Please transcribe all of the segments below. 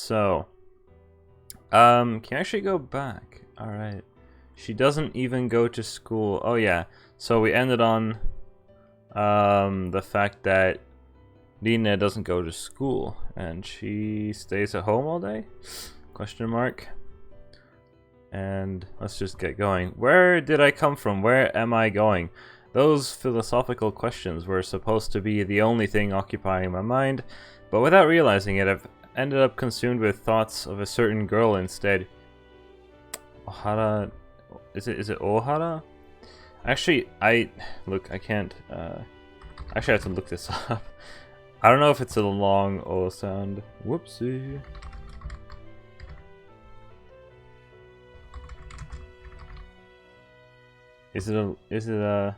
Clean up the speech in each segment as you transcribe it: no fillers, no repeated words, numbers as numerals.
So, can I actually go back? Alright. She doesn't even go to school. Oh yeah. So we ended on the fact that Nina doesn't go to school and she stays at home all day? Question mark. And let's just get going. Where did I come from? Where am I going? Those philosophical questions were supposed to be the only thing occupying my mind, but without realizing it, I've ended up consumed with thoughts of a certain girl instead. Ohara... Is it Ohara? Actually, I can't, actually I have to look this up. I don't know if it's a long O sound. Whoopsie. Is it a...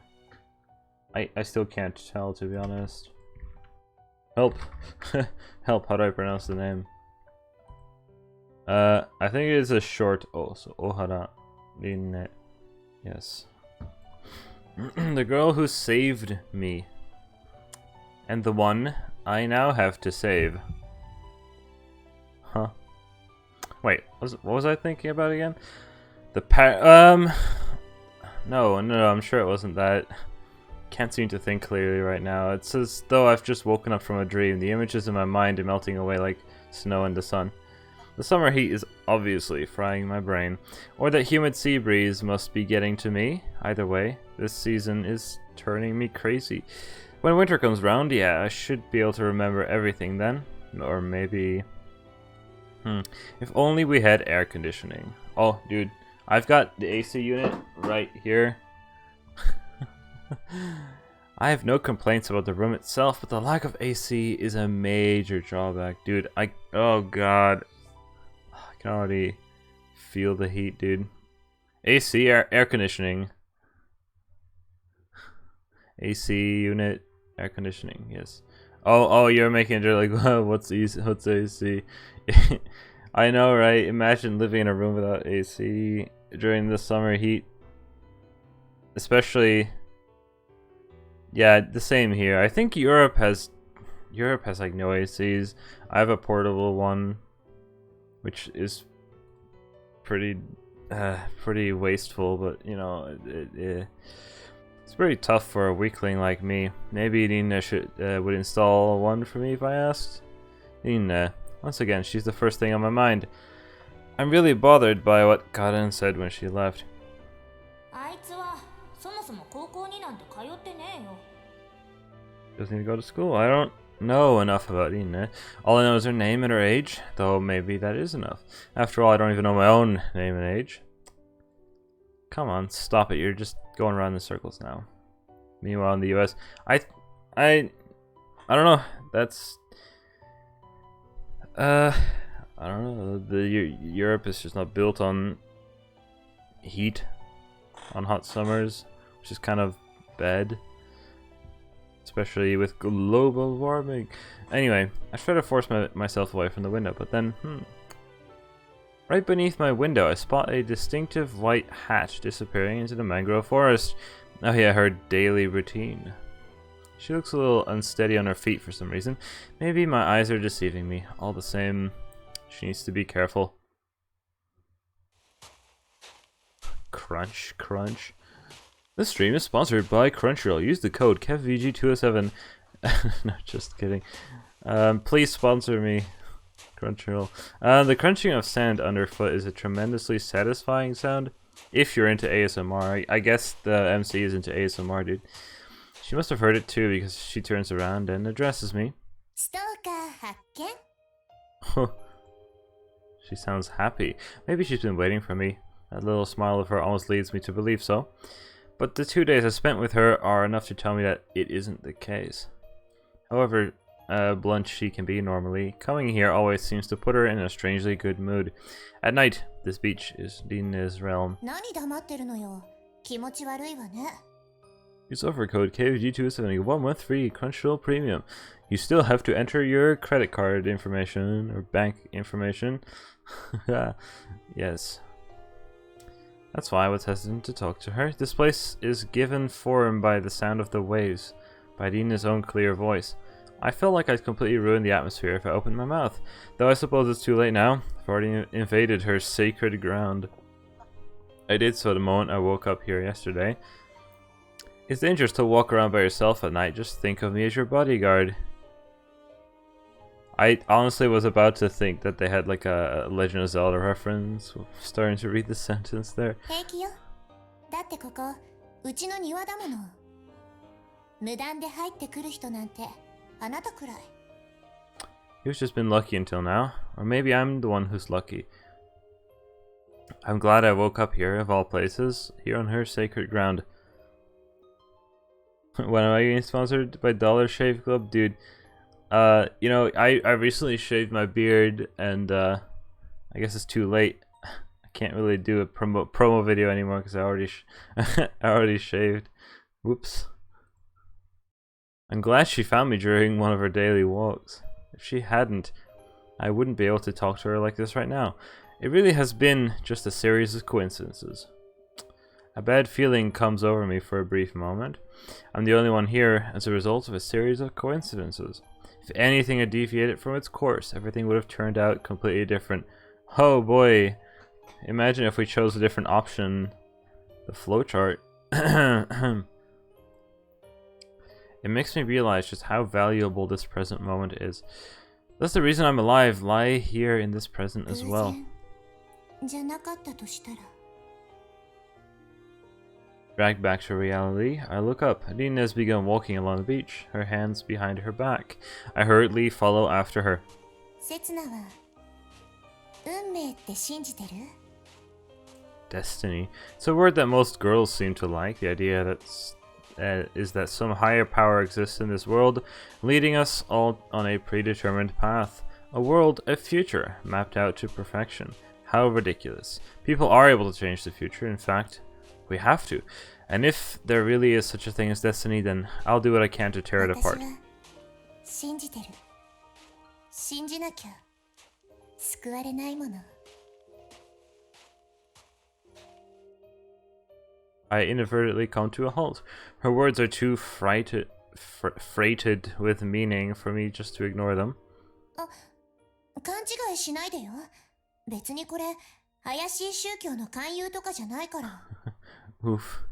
I still can't tell, to be honest. Help. Help, how do I pronounce the name? I think it is a short O, so Ohara Rinne. Yes. The girl who saved me. And the one I now have to save. Huh. Wait, what was I thinking about again? No, I'm sure it wasn't that. Can't seem to think clearly right now. It's as though I've just woken up from a dream. The images in my mind are melting away like snow in the sun. The summer heat is obviously frying my brain. Or that humid sea breeze must be getting to me. Either way, this season is turning me crazy. When winter comes round, yeah, I should be able to remember everything then. Or maybe... If only we had air conditioning. Oh, dude. I've got the AC unit right here. I have no complaints about the room itself, but the lack of AC is a major drawback. Dude, oh god. I can already feel the heat, dude. AC, air conditioning. AC unit, air conditioning, yes. Oh, you're making it like, what's AC? I know, right? Imagine living in a room without AC during the summer heat. Especially, yeah, the same here. I think Europe has like no ACs. I have a portable one, which is pretty wasteful, but you know, it's pretty tough for a weakling like me. Maybe Nina would install one for me if I asked. Nina, once again, she's the first thing on my mind. I'm really bothered by what Karen said when she left. Doesn't even go to school. I don't know enough about Nina. All I know is her name and her age, though maybe that is enough. After all, I don't even know my own name and age. Come on, stop it. You're just going around in circles now. Meanwhile, in the US, I don't know. That's I don't know. Europe is just not built on heat, on hot summers, which is kind of bad, especially with global warming. Anyway, I try to force myself away from the window, but then, right beneath my window, I spot a distinctive white hat disappearing into the mangrove forest. Oh yeah, her daily routine. She looks a little unsteady on her feet for some reason. Maybe my eyes are deceiving me. All the same, she needs to be careful. Crunch, crunch. This stream is sponsored by Crunchyroll. Use the code KevVG207. No, just kidding. Please sponsor me, Crunchyroll. The crunching of sand underfoot is a tremendously satisfying sound. If you're into ASMR, I guess the MC is into ASMR, dude. She must have heard it too because she turns around and addresses me. She sounds happy. Maybe she's been waiting for me. That little smile of her almost leads me to believe so. But the 2 days I spent with her are enough to tell me that it isn't the case. However blunt she can be normally, coming here always seems to put her in a strangely good mood. At night, this beach is Nina's realm. Use offer code KVG270, 1 month free Crunchyroll Premium. You still have to enter your credit card information or bank information. Yes. That's why I was hesitant to talk to her. This place is given form by the sound of the waves, by Nina's own clear voice. I felt like I'd completely ruined the atmosphere if I opened my mouth. Though I suppose it's too late now. I've already invaded her sacred ground. I did so the moment I woke up here yesterday. It's dangerous to walk around by yourself at night. Just think of me as your bodyguard. I honestly was about to think that they had like a Legend of Zelda reference. Starting to read the sentence there. You've just been lucky until now. Or maybe I'm the one who's lucky. I'm glad I woke up here, of all places. Here on her sacred ground. When am I getting sponsored by Dollar Shave Club? Dude, you know, I recently shaved my beard, and I guess it's too late. I can't really do a promo video anymore because I already shaved. Whoops. I'm glad she found me during one of her daily walks. If she hadn't, I wouldn't be able to talk to her like this right now. It really has been just a series of coincidences. A bad feeling comes over me for a brief moment. I'm the only one here as a result of a series of coincidences. If anything had deviated from its course, everything would have turned out completely different. Oh boy. Imagine if we chose a different option. The flowchart. It makes me realize just how valuable this present moment is. That's the reason I'm alive. Lie here in this present as well. Dragged back to reality, I look up. Rin has begun walking along the beach, her hands behind her back. I hurriedly follow after her. Destiny. It's a word that most girls seem to like. The idea is that some higher power exists in this world, leading us all on a predetermined path. A world, a future, mapped out to perfection. How ridiculous. People are able to change the future. In fact, we have to. And if there really is such a thing as destiny, then I'll do what I can to tear it apart. I inadvertently come to a halt. Her words are too freighted with meaning for me just to ignore them. Oof.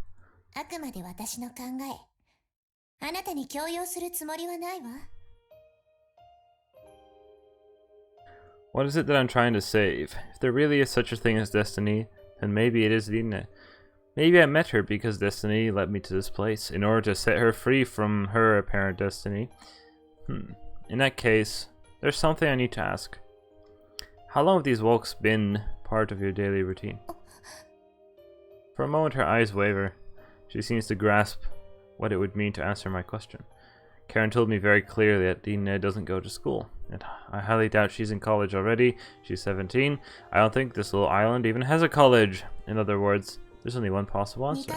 What is it that I'm trying to save? If there really is such a thing as destiny, then maybe it is Rin. Maybe I met her because destiny led me to this place, in order to set her free from her apparent destiny. In that case, there's something I need to ask. How long have these walks been part of your daily routine? For a moment her eyes waver. She seems to grasp what it would mean to answer my question. Karen told me very clearly that Rin doesn't go to school, and I highly doubt she's in college already. She's 17. I don't think this little island even has a college. In other words, there's only one possible answer.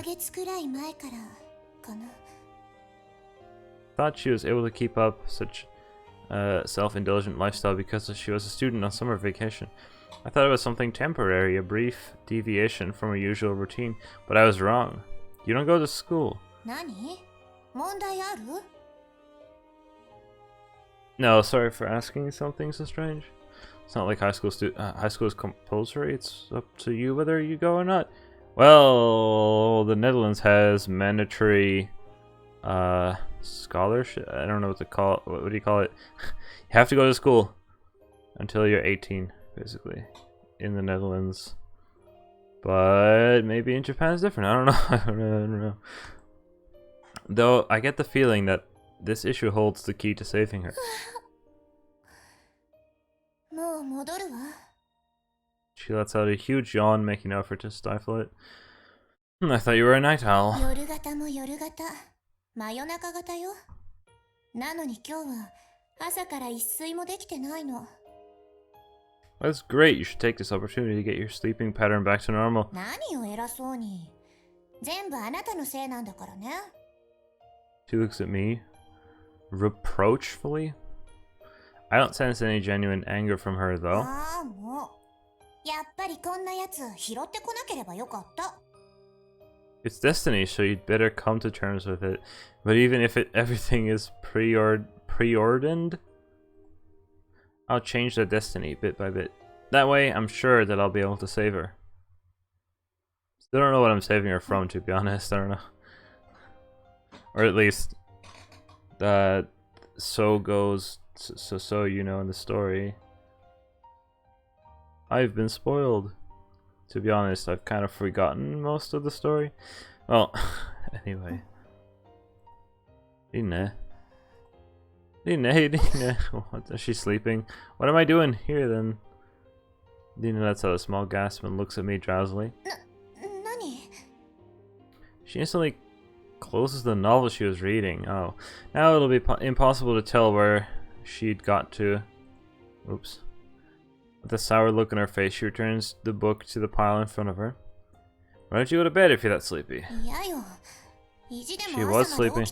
Thought she was able to keep up such a self-indulgent lifestyle because she was a student on summer vacation. I thought it was something temporary, a brief deviation from her usual routine, but I was wrong. You don't go to school. No, sorry for asking something so strange. It's not like high school is compulsory. It's up to you whether you go or not. Well, the Netherlands has mandatory scholarship. I don't know what to call it. What do you call it? You have to go to school until you're 18, basically, in the Netherlands. But maybe in Japan it's different. I don't know. I don't know. Though I get the feeling that this issue holds the key to saving her. She lets out a huge yawn, making an effort to stifle it. I thought you were a night owl. That's great. You should take this opportunity to get your sleeping pattern back to normal. 何を偉そうに。全部あなたのせいなんだからね。 She looks at me, reproachfully. I don't sense any genuine anger from her, though. ああ、もう。やっぱりこんなやつ拾ってこなければよかった。 She looks at me reproachfully. I don't sense any genuine anger from her, though. It's destiny, so you'd better come to terms with it. But even if everything is preordained, I'll change the destiny bit by bit. That way, I'm sure that I'll be able to save her. Still don't know what I'm saving her from, to be honest. I don't know. Or at least, so goes, so you know in the story. I've been spoiled. To be honest, I've kind of forgotten most of the story. Well, anyway. Dina. What, is she sleeping? What am I doing here then? Dina lets out a small gasp and looks at me drowsily. She instantly closes the novel she was reading. Oh, now it'll be impossible to tell where she'd got to. Oops. With a sour look on her face, she returns the book to the pile in front of her. Why don't you go to bed if you're that sleepy? She was sleeping.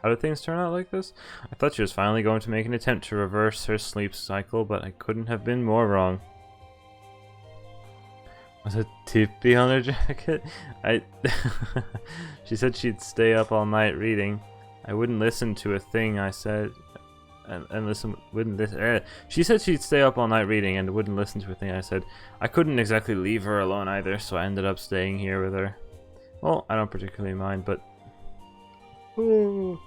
How did things turn out like this? I thought she was finally going to make an attempt to reverse her sleep cycle, but I couldn't have been more wrong. Was it tippy on her jacket? She said she'd stay up all night reading. I wouldn't listen to a thing I said. She said she'd stay up all night reading and wouldn't listen to a thing I said. I couldn't exactly leave her alone either, so I ended up staying here with her. Well, I don't particularly mind, but... Ooh.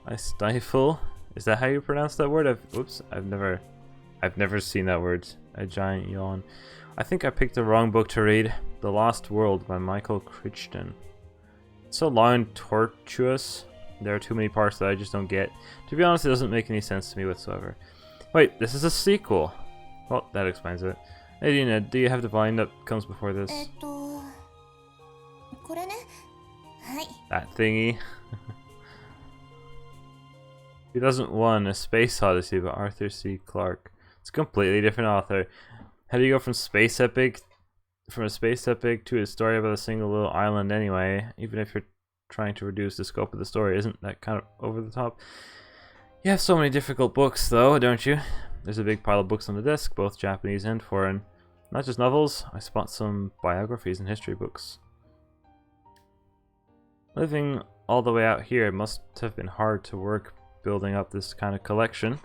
I stifle. Is that how you pronounce that word? I've never seen that word. A giant yawn. I think I picked the wrong book to read. The Lost World by Michael Crichton. It's so long and tortuous. There are too many parts that I just don't get. To be honest, it doesn't make any sense to me whatsoever. Wait, this is a sequel. Well, that explains it. Hey Dina, do you have the volume that comes before this? That thingy. 2001, A Space Odyssey by Arthur C. Clarke. It's a completely different author. How do you go from a space epic to a story about a single little island anyway? Even if you're trying to reduce the scope of the story, isn't that kind of over the top? You have so many difficult books though, don't you? There's a big pile of books on the desk, both Japanese and foreign. Not just novels, I spot some biographies and history books. Living all the way out here must have been hard to work building up this kind of collection.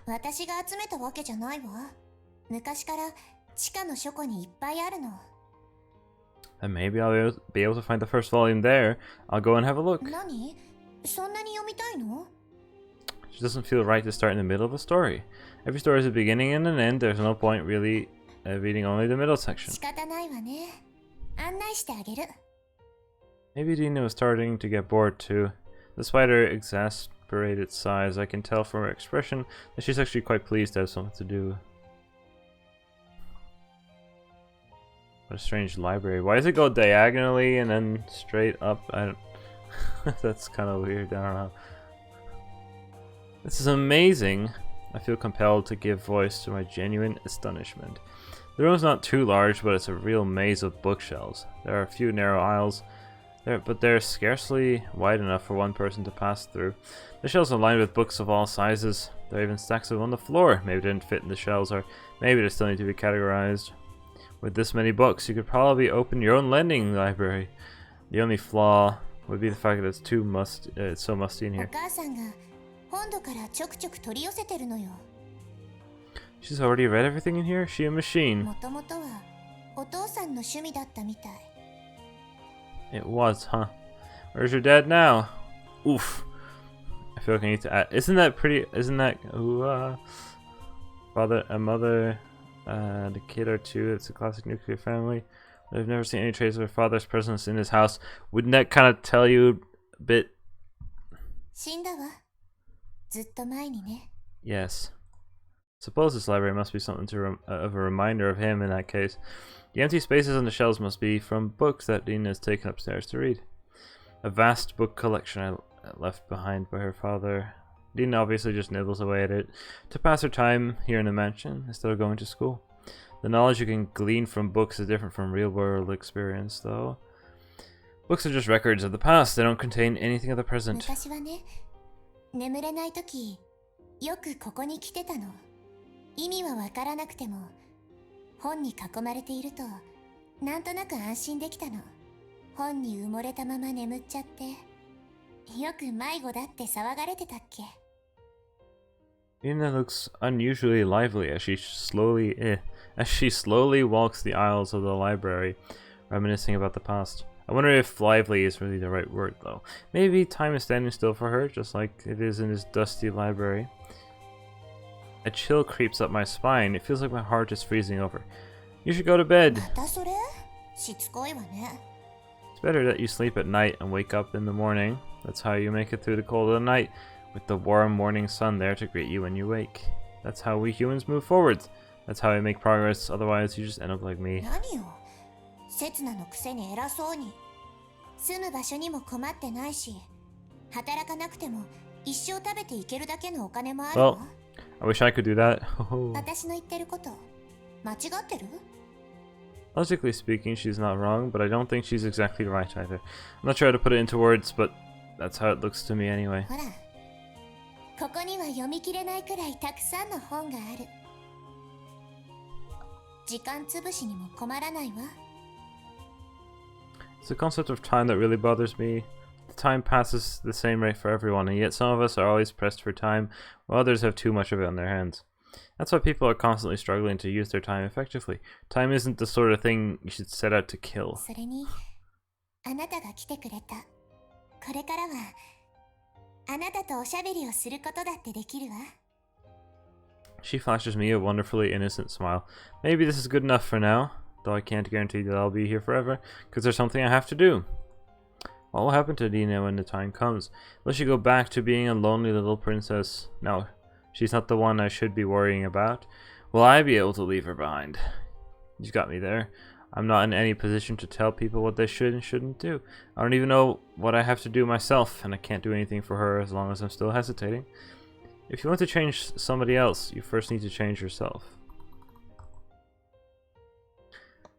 And maybe I'll be able to find the first volume there. I'll go and have a look. It doesn't feel right to start in the middle of a story. Every story has a beginning and an end. There's no point really reading only the middle section. Maybe Dina was starting to get bored too. Despite her exasperated sighs, I can tell from her expression that she's actually quite pleased to have something to do. What a strange library. Why does it go diagonally and then straight up? I don't... That's kind of weird. I don't know. This is amazing. I feel compelled to give voice to my genuine astonishment. The room's not too large, but it's a real maze of bookshelves. There are a few narrow aisles, but they're scarcely wide enough for one person to pass through. The shelves are lined with books of all sizes. There are even stacks of them on the floor. Maybe they didn't fit in the shelves, or maybe they still need to be categorized. With this many books, you could probably open your own lending library. The only flaw would be the fact that it's so musty in here. She's already read everything in here? Is she a machine? It was, huh? Where's your dad now? Oof. I feel like I need to add. Isn't that pretty? Isn't that father, a mother, and a kid or two? It's a classic nuclear family. I've never seen any trace of her father's presence in his house. Wouldn't that kind of tell you a bit? Yes. Suppose this library must be something of a reminder of him in that case. The empty spaces on the shelves must be from books that Dina has taken upstairs to read. A vast book collection left behind by her father. Dina obviously just nibbles away at it to pass her time here in the mansion instead of going to school. The knowledge you can glean from books is different from real world experience though. Books are just records of the past, they don't contain anything of the present. なんとなく安心できたの。本に埋もれたまま眠っちゃって。よく迷子だって騒がれてたっけ。Ina looks unusually lively as she slowly walks the aisles of the library, reminiscing about the past. I wonder if lively is really the right word, though. Maybe time is standing still for her, just like it is in this dusty library. A chill creeps up my spine. It feels like my heart is freezing over. You should go to bed. またそれ？しつこいわね。It's better that you sleep at night and wake up in the morning. That's how you make it through the cold of the night, with the warm morning sun there to greet you when you wake. That's how we humans move forward. That's how we make progress, otherwise you just end up like me. 何よ。刹那のくせに偉そうに。住む場所にも困ってないし、働かなくても一生食べていけるだけのお金もあるわ。Well, I wish I could do that. 私の言ってること、間違ってる？ Logically speaking, she's not wrong, but I don't think she's exactly right either. I'm not sure how to put it into words, but that's how it looks to me anyway. ほら、ここには読み切れないくらいたくさんの本がある。時間つぶしにも困らないわ。It's the concept of time that really bothers me. The time passes the same rate for everyone, and yet some of us are always pressed for time, while others have too much of it on their hands. That's why people are constantly struggling to use their time effectively. Time isn't the sort of thing you should set out to kill. それに、あなたが来てくれた。これからは、あなたとおしゃべりをすることだってできるわ。She flashes me a wonderfully innocent smile. Maybe this is good enough for now, though I can't guarantee that I'll be here forever, because there's something I have to do. What will happen to Dina when the time comes? Will she go back to being a lonely little princess? No, she's not the one I should be worrying about. Will I be able to leave her behind? You got me there. I'm not in any position to tell people what they should and shouldn't do. I don't even know what I have to do myself, and I can't do anything for her as long as I'm still hesitating. If you want to change somebody else, you first need to change yourself.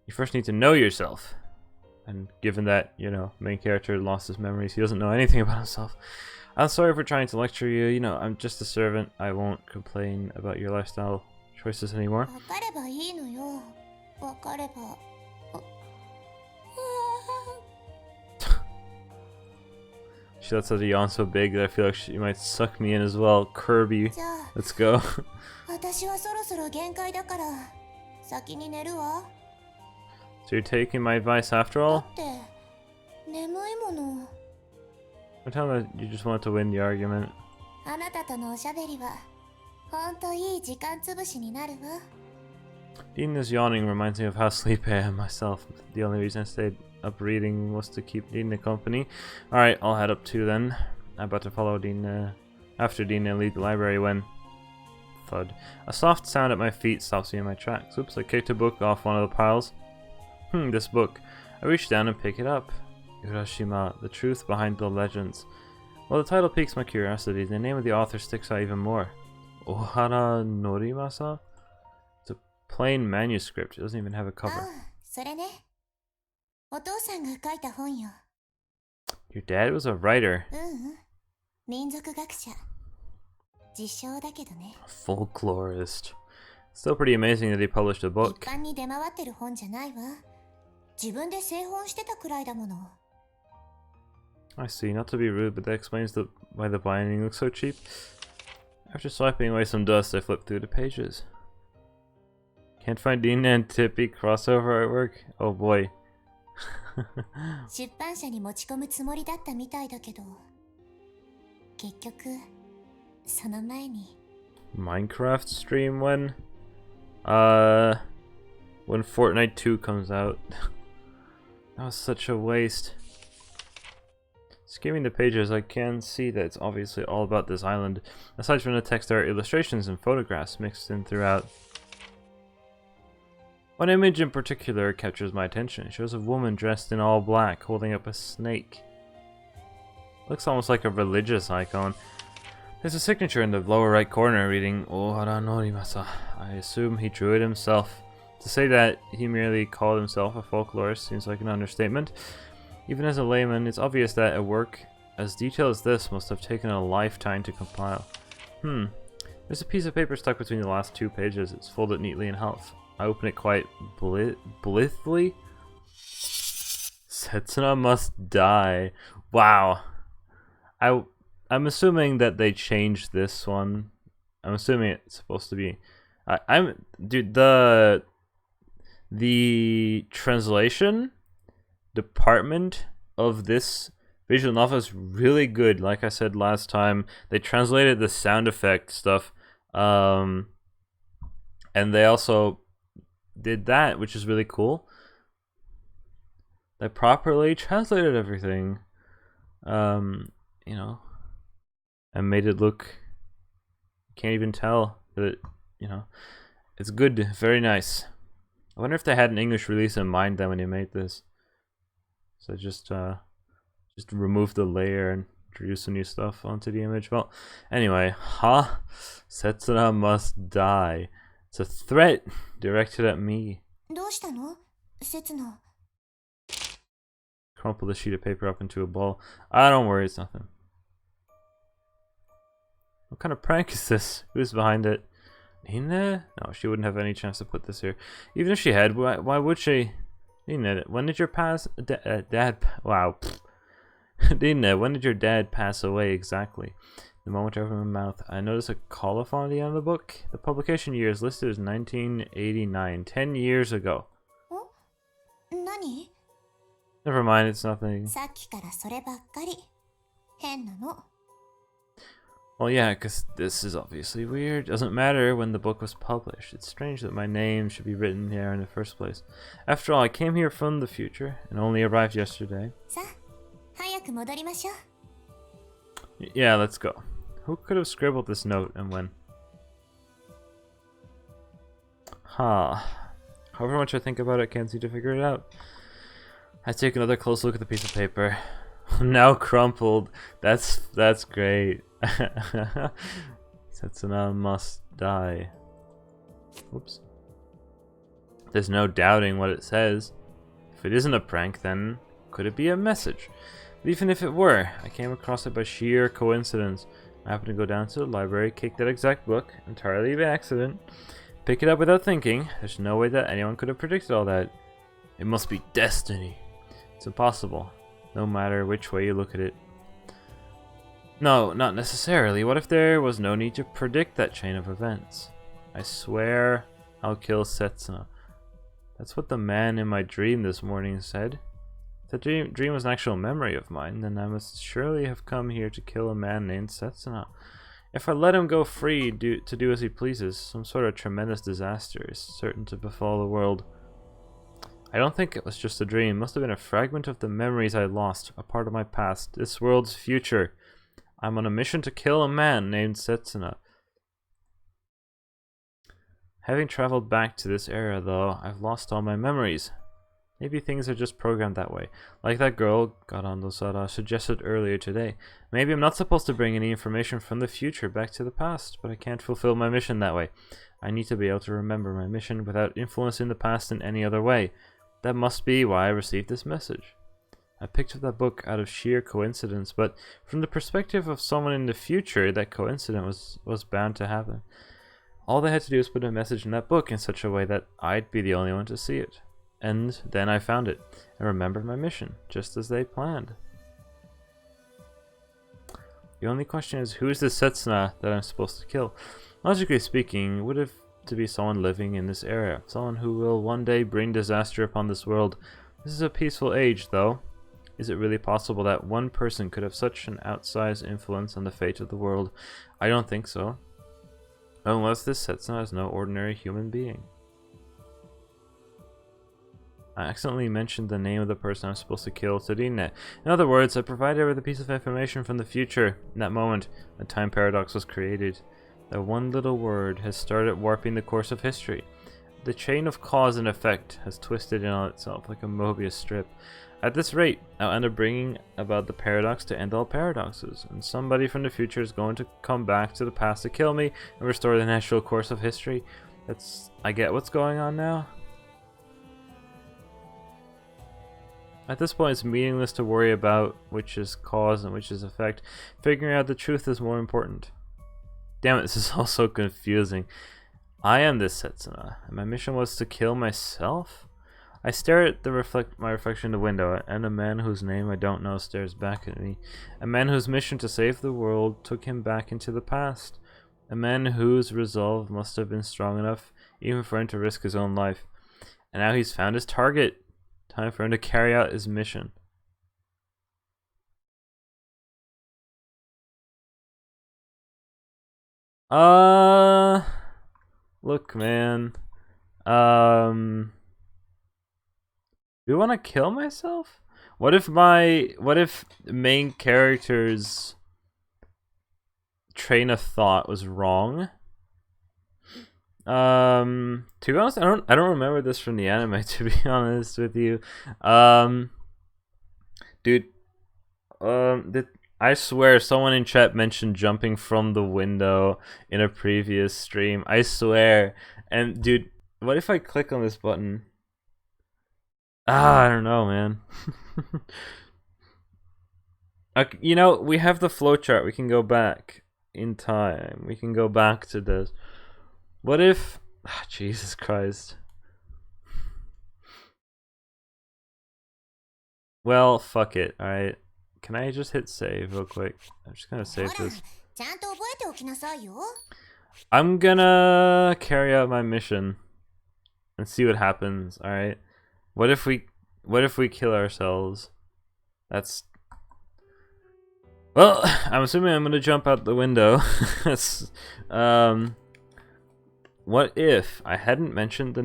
You first need to know yourself. And given that, you know, main character lost his memories, he doesn't know anything about himself. I'm sorry for trying to lecture you. You know, I'm just a servant. I won't complain about your lifestyle choices anymore. わかればいいのよ。わかれば。She lets out a yawn so big that I feel like she might suck me in as well. Kirby, じゃあ、 let's go. 私はそろそろ限界だから、先に寝るわ。 So you're taking my advice after だ all? って、眠いもの。 I'm telling you, you just want to win the argument. あなたとのおしゃべりは、ほんといい時間つぶしになるわ。 Dina's yawning reminds me of how sleepy I am myself. The only reason I stayed up reading was to keep Dina company. Alright, I'll head up too then. I'm about to follow Dina after Dina and leave the library when... Thud. A soft sound at my feet stops me in my tracks. Oops, I kicked a book off one of the piles. This book. I reach down and pick it up. Urashima, the truth behind the legends. Well, the title piques my curiosity. The name of the author sticks out even more. Ohara Norimasa? It's a plain manuscript. It doesn't even have a あ cover. あ、それね。お父さんが書いた本よ。 Your dad was a writer. 民族学者。自称だけどね。 A folklorist. Still pretty amazing that he published a 一 book. 般に出回ってる本じゃないわ。自分で製本してたくらいだもの。 I see, not to be rude, but that explains why the binding looks so cheap. After swiping away some dust, I flip through the pages. Can't find Dina and Tippy crossover artwork? Oh boy. 出版社に持ち込むつもりだったみたいだけど、結局、その前に。 Minecraft stream when? When Fortnite 2 comes out. That was such a waste. Skimming the pages, I can see that it's obviously all about this island. Aside from the text, there are illustrations and photographs mixed in throughout. One image in particular captures my attention. It shows a woman dressed in all black, holding up a snake. Looks almost like a religious icon. There's a signature in the lower right corner reading Ohara Norimasa. I assume he drew it himself. To say that he merely called himself a folklorist seems like an understatement. Even as a layman, it's obvious that a work as detailed as this must have taken a lifetime to compile. There's a piece of paper stuck between the last two pages. It's folded neatly in half. I open it quite blithely. Setsuna must die. Wow. I'm assuming that they changed this one. I'm assuming it's supposed to be. Dude, the translation department of this visual novel is really good. Like I said last time, they translated the sound effect stuff, and they also did that, which is really cool. They properly translated everything, you know, and made it look. You can't even tell that it's good. Very nice. I wonder if they had an English release in mind then when they made this. So just remove the layer and introduce some new stuff onto the image. Well, anyway, Setsuna must die. It's a threat directed at me. どうしたの？せつな。 Crumple the sheet of paper up into a ball. Don't worry, it's nothing. What kind of prank is this? Who's behind it? Nina? No, she wouldn't have any chance to put this here. Even if she had, why would she? Nina, when did your dad? Wow. Nina, when did your dad pass away exactly? The moment I opened my mouth, I noticed a colophon at the end of the book. The publication year is listed as 1989, 10 years ago. 何？ Never mind, it's nothing. さっきからそればっかり。変なの。 Well, yeah, because this is obviously weird. Doesn't matter when the book was published. It's strange that my name should be written here in the first place. After all, I came here from the future and only arrived yesterday. さあ、早く戻りましょう。 Yeah, let's go. Who could have scribbled this note and when? However much I think about it, I can't seem to figure it out. I take another close look at the piece of paper. Now crumpled. That's great. Setsuna must die. Oops. There's no doubting what it says. If it isn't a prank, then could it be a message? But even if it were, I came across it by sheer coincidence. I happened to go down to the library, kick that exact book, entirely by accident, pick it up without thinking. There's no way that anyone could have predicted all that. It must be destiny. It's impossible, no matter which way you look at it. No, not necessarily. What if there was no need to predict that chain of events? I swear I'll kill Setsuna. That's what the man in my dream this morning said. If the dream was an actual memory of mine, then I must surely have come here to kill a man named Setsuna. If I let him go free to do as he pleases, some sort of tremendous disaster is certain to befall the world. I don't think it was just a dream. It must have been a fragment of the memories I lost, a part of my past, this world's future. I'm on a mission to kill a man named Setsuna. Having traveled back to this era, though, I've lost all my memories. Maybe things are just programmed that way. Like that girl, Garando-Sara, suggested earlier today. Maybe I'm not supposed to bring any information from the future back to the past, but I can't fulfill my mission that way. I need to be able to remember my mission without influencing the past in any other way. That must be why I received this message. I picked up that book out of sheer coincidence, but from the perspective of someone in the future, that coincidence was bound to happen. All they had to do was put a message in that book in such a way that I'd be the only one to see it. And then I found it, and remembered my mission, just as they planned. The only question is, who is this Setsuna that I'm supposed to kill? Logically speaking, it would have to be someone living in this era, someone who will one day bring disaster upon this world. This is a peaceful age, though. Is it really possible that one person could have such an outsized influence on the fate of the world? I don't think so. Unless this Setsuna is no ordinary human being. I accidentally mentioned the name of the person I'm supposed to kill, Tadine. In other words, I provided her with a piece of information from the future. In that moment, a time paradox was created. That one little word has started warping the course of history. The chain of cause and effect has twisted in on itself like a Mobius strip. At this rate, I'll end up bringing about the paradox to end all paradoxes, and somebody from the future is going to come back to the past to kill me and restore the natural course of history. I get what's going on now. At this point, it's meaningless to worry about which is cause and which is effect. Figuring out the truth is more important. Damn it, this is all so confusing. I am this Setsuna, and my mission was to kill myself? I stare at my reflection in the window, and a man whose name I don't know stares back at me. A man whose mission to save the world took him back into the past. A man whose resolve must have been strong enough even for him to risk his own life. And now he's found his target. Time for him to carry out his mission. Look, man. Do you want to kill myself? What if main character's train of thought was wrong? To be honest, I don't remember this from the anime, to be honest with you. Dude, I swear someone in chat mentioned jumping from the window in a previous stream. I swear. And dude, what if I click on this button? I don't know, man. You know, we have the flowchart. We can go back in time. We can go back to this. What if... Jesus Christ. Well, fuck it, alright. Can I just hit save real quick? I'm just gonna save this. I'm gonna carry out my mission and see what happens, alright? What if we kill ourselves? That's... Well, I'm assuming I'm gonna jump out the window. What if I hadn't mentioned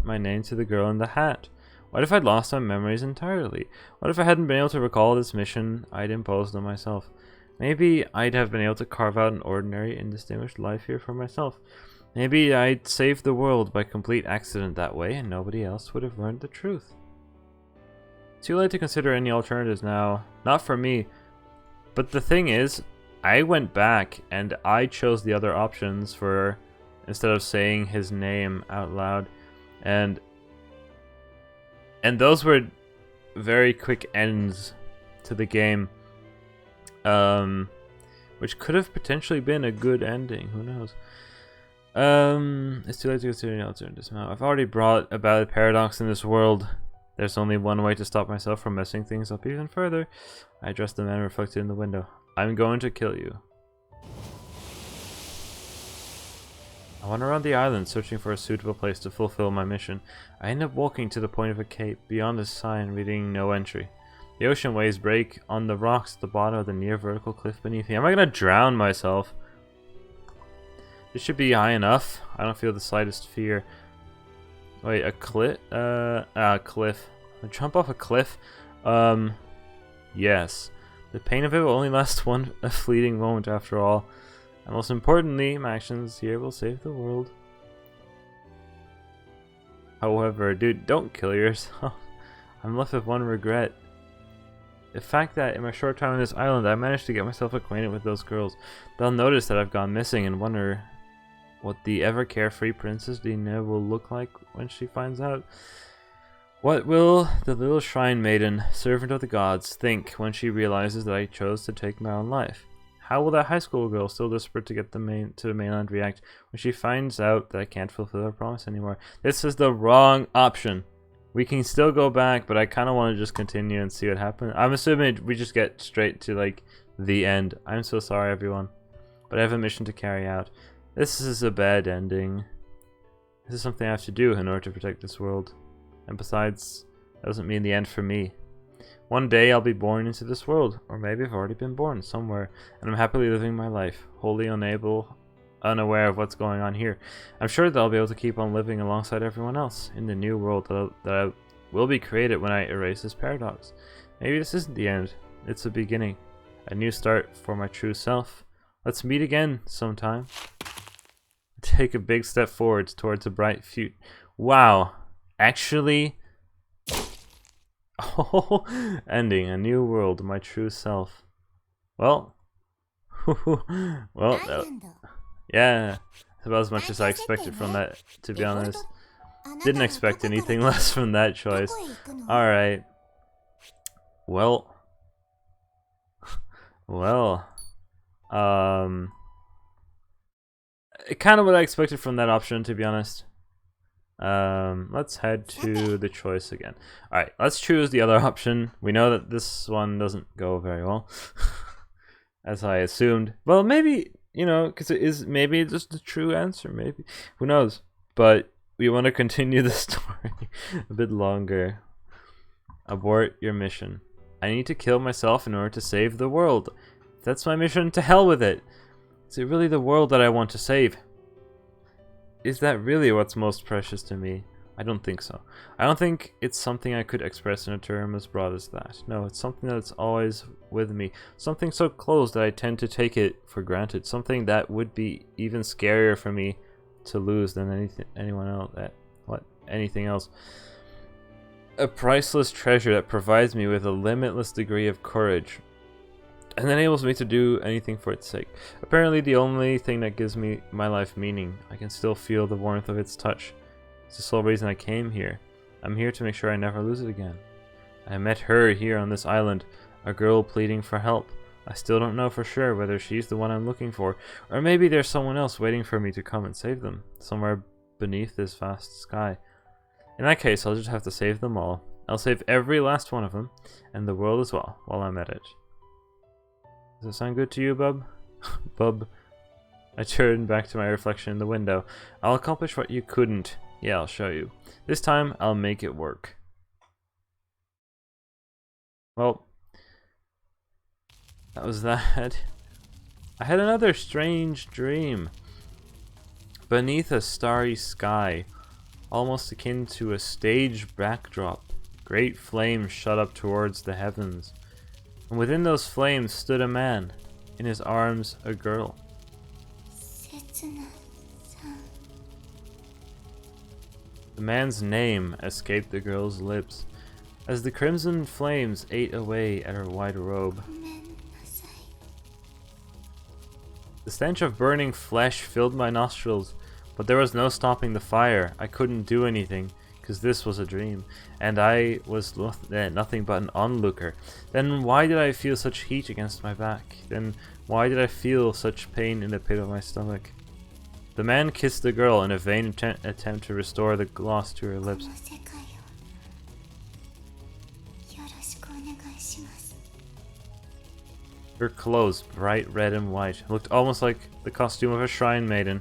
my name to the girl in the hat? What if I'd lost my memories entirely? What if I hadn't been able to recall this mission I'd imposed on myself? Maybe I'd have been able to carve out an ordinary, indistinguished life here for myself. Maybe I'd saved the world by complete accident that way, and nobody else would have learned the truth. Too late to consider any alternatives now. Not for me. But the thing is, I went back and I chose the other options for... instead of saying his name out loud, and those were very quick ends to the game, which could have potentially been a good ending. Who knows? It's too late to consider any alternatives now. I've already brought about a paradox in this world. There's only one way to stop myself from messing things up even further. I address the man reflected in the window. I'm going to kill you. I wander around the island searching for a suitable place to fulfill my mission. I end up walking to the point of a cape, beyond a sign reading no entry. The ocean waves break on the rocks at the bottom of the near vertical cliff beneath me. Am I gonna drown myself? This should be high enough. I don't feel the slightest fear. Wait, a cliff? Cliff. I jump off a cliff? Yes. The pain of it will only last a fleeting moment after all. And most importantly, my actions here will save the world. However, dude, don't kill yourself. I'm left with one regret. The fact that in my short time on this island, I managed to get myself acquainted with those girls. They'll notice that I've gone missing and wonder what the ever carefree Princess Dina will look like when she finds out. What will the little shrine maiden, servant of the gods, think when she realizes that I chose to take my own life? How will that high school girl, still desperate to get to the mainland, react when she finds out that I can't fulfill her promise anymore? This is the wrong option. We can still go back, but I kind of want to just continue and see what happens. I'm assuming we just get straight to, like, the end. I'm so sorry, everyone. But I have a mission to carry out. This is a bad ending. This is something I have to do in order to protect this world. And besides, that doesn't mean the end for me. One day I'll be born into this world, or maybe I've already been born somewhere, and I'm happily living my life, wholly unaware of what's going on here. I'm sure that I'll be able to keep on living alongside everyone else in the new world that will be created when I erase this paradox. Maybe this isn't the end, it's a beginning, a new start for my true self. Let's meet again sometime. Take a big step forward towards a bright future. Wow, actually... Oh, ending a new world, my true self. Well, yeah, about as much as I expected from that, to be honest. Didn't expect anything less from that choice. Alright. Well. Kind of what I expected from that option, to be honest. Let's head to the choice again. Alright, let's choose the other option. We know that this one doesn't go very well. As I assumed. Well, maybe, you know, because it is maybe just the true answer, maybe. Who knows? But we want to continue the story a bit longer. Abort your mission. I need to kill myself in order to save the world. If that's my mission, to hell with it. Is it really the world that I want to save? Is that really what's most precious to me? I don't think so. I don't think it's something I could express in a term as broad as that. No, it's something that's always with me. Something so close that I tend to take it for granted. Something that would be even scarier for me to lose than anything else. A priceless treasure that provides me with a limitless degree of courage and enables me to do anything for its sake. Apparently the only thing that gives me my life meaning. I can still feel the warmth of its touch. It's the sole reason I came here. I'm here to make sure I never lose it again. I met her here on this island, a girl pleading for help. I still don't know for sure whether she's the one I'm looking for, or maybe there's someone else waiting for me to come and save them, somewhere beneath this vast sky. In that case, I'll just have to save them all. I'll save every last one of them, and the world as well, while I'm at it. Does that sound good to you, bub? Bub. I turned back to my reflection in the window. I'll accomplish what you couldn't. Yeah, I'll show you. This time, I'll make it work. Well, that was that. I had another strange dream. Beneath a starry sky, almost akin to a stage backdrop, great flames shot up towards the heavens. And within those flames stood a man, in his arms a girl. The man's name escaped the girl's lips as the crimson flames ate away at her white robe. The stench of burning flesh filled my nostrils, but there was no stopping the fire. I couldn't do anything, because this was a dream, and I was nothing but an onlooker. Then why did I feel such heat against my back? Then why did I feel such pain in the pit of my stomach? The man kissed the girl in a vain attempt to restore the gloss to her lips. Her clothes, bright red and white, looked almost like the costume of a shrine maiden.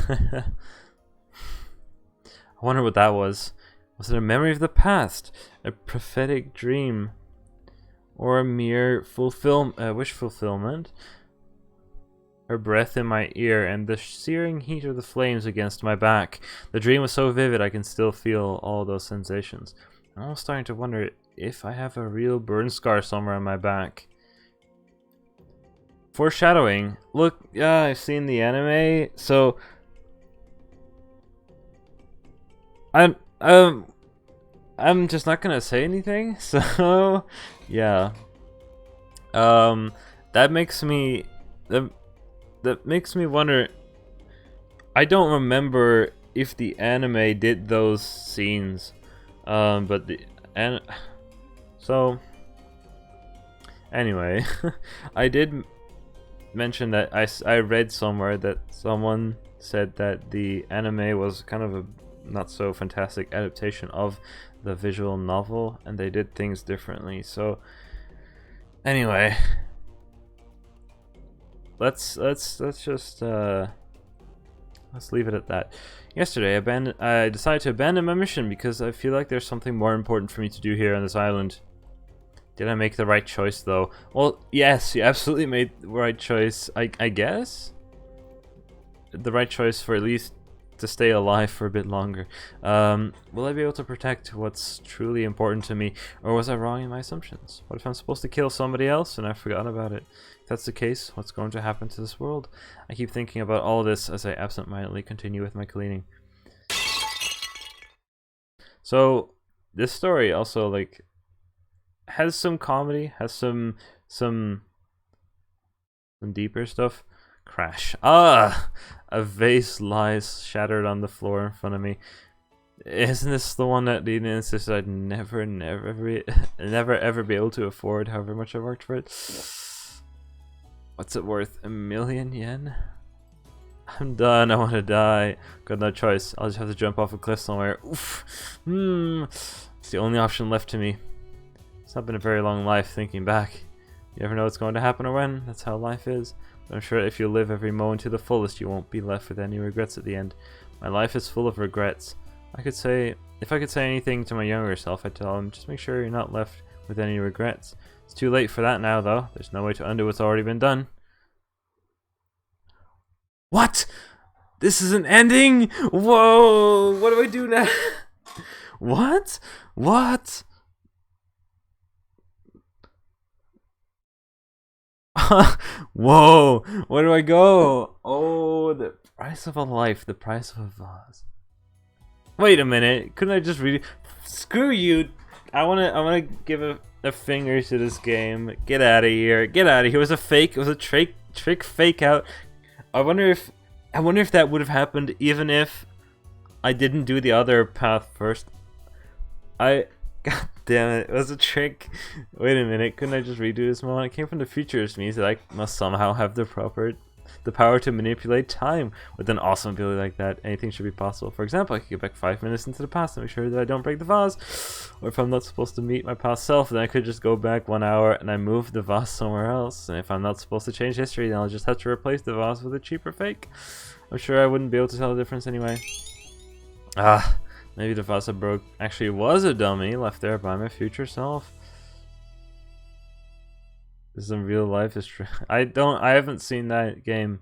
I wonder what that was. Was it a memory of the past? A prophetic dream? Or a mere wish fulfillment? Her breath in my ear and the searing heat of the flames against my back. The dream was so vivid I can still feel all those sensations. I'm almost starting to wonder if I have a real burn scar somewhere on my back. Foreshadowing. Look, yeah, I've seen the anime, so I'm just not gonna say anything. So yeah, that makes me wonder. I don't remember if the anime did those scenes, but so anyway, I did mention that I read somewhere that someone said that the anime was kind of a not so fantastic adaptation of the visual novel, and they did things differently. So anyway, let's just let's leave it at that. Yesterday I decided to abandon my mission because I feel like there's something more important for me to do here on this island. Did I make the right choice though? Well, yes, you absolutely made the right choice. I guess the right choice for at least to stay alive for a bit longer. Will I be able to protect what's truly important to me, or was I wrong in my assumptions? What if I'm supposed to kill somebody else and I've forgotten about it? If that's the case, what's going to happen to this world? I keep thinking about all this as I absent-mindedly continue with my cleaning. So this story also like has some comedy, has some deeper stuff. Crash. Ah! A vase lies shattered on the floor in front of me. Isn't this the one that Dina insisted I'd never ever be able to afford, however much I worked for it? What's it worth? 1,000,000 yen? I'm done. I want to die. Got no choice. I'll just have to jump off a cliff somewhere. Oof. It's the only option left to me. It's not been a very long life thinking back. You never know what's going to happen or when. That's how life is. But I'm sure if you live every moment to the fullest, you won't be left with any regrets at the end. My life is full of regrets. If I could say anything to my younger self, I'd tell him, just make sure you're not left with any regrets. It's too late for that now, though. There's no way to undo what's already been done. What? This is an ending? Whoa! What do I do now? What? What? Whoa! Where do I go? Oh, the price of a life, the price of a vase. Wait a minute! Couldn't I just read it? Screw you! I wanna give a finger to this game. Get out of here! Get out of here! It was a fake. It was a trick fake out. I wonder if that would have happened even if I didn't do the other path first. God damn it, it was a trick. Wait a minute, couldn't I just redo this moment? It came from the future, which means that I must somehow have the power to manipulate time. With an awesome ability like that, anything should be possible. For example, I could get back 5 minutes into the past to make sure that I don't break the vase. Or if I'm not supposed to meet my past self, then I could just go back 1 hour and I move the vase somewhere else. And if I'm not supposed to change history, then I'll just have to replace the vase with a cheaper fake. I'm sure I wouldn't be able to tell the difference anyway. Maybe the vase I broke actually was a dummy left there by my future self. This is in real life is true. I haven't seen that game.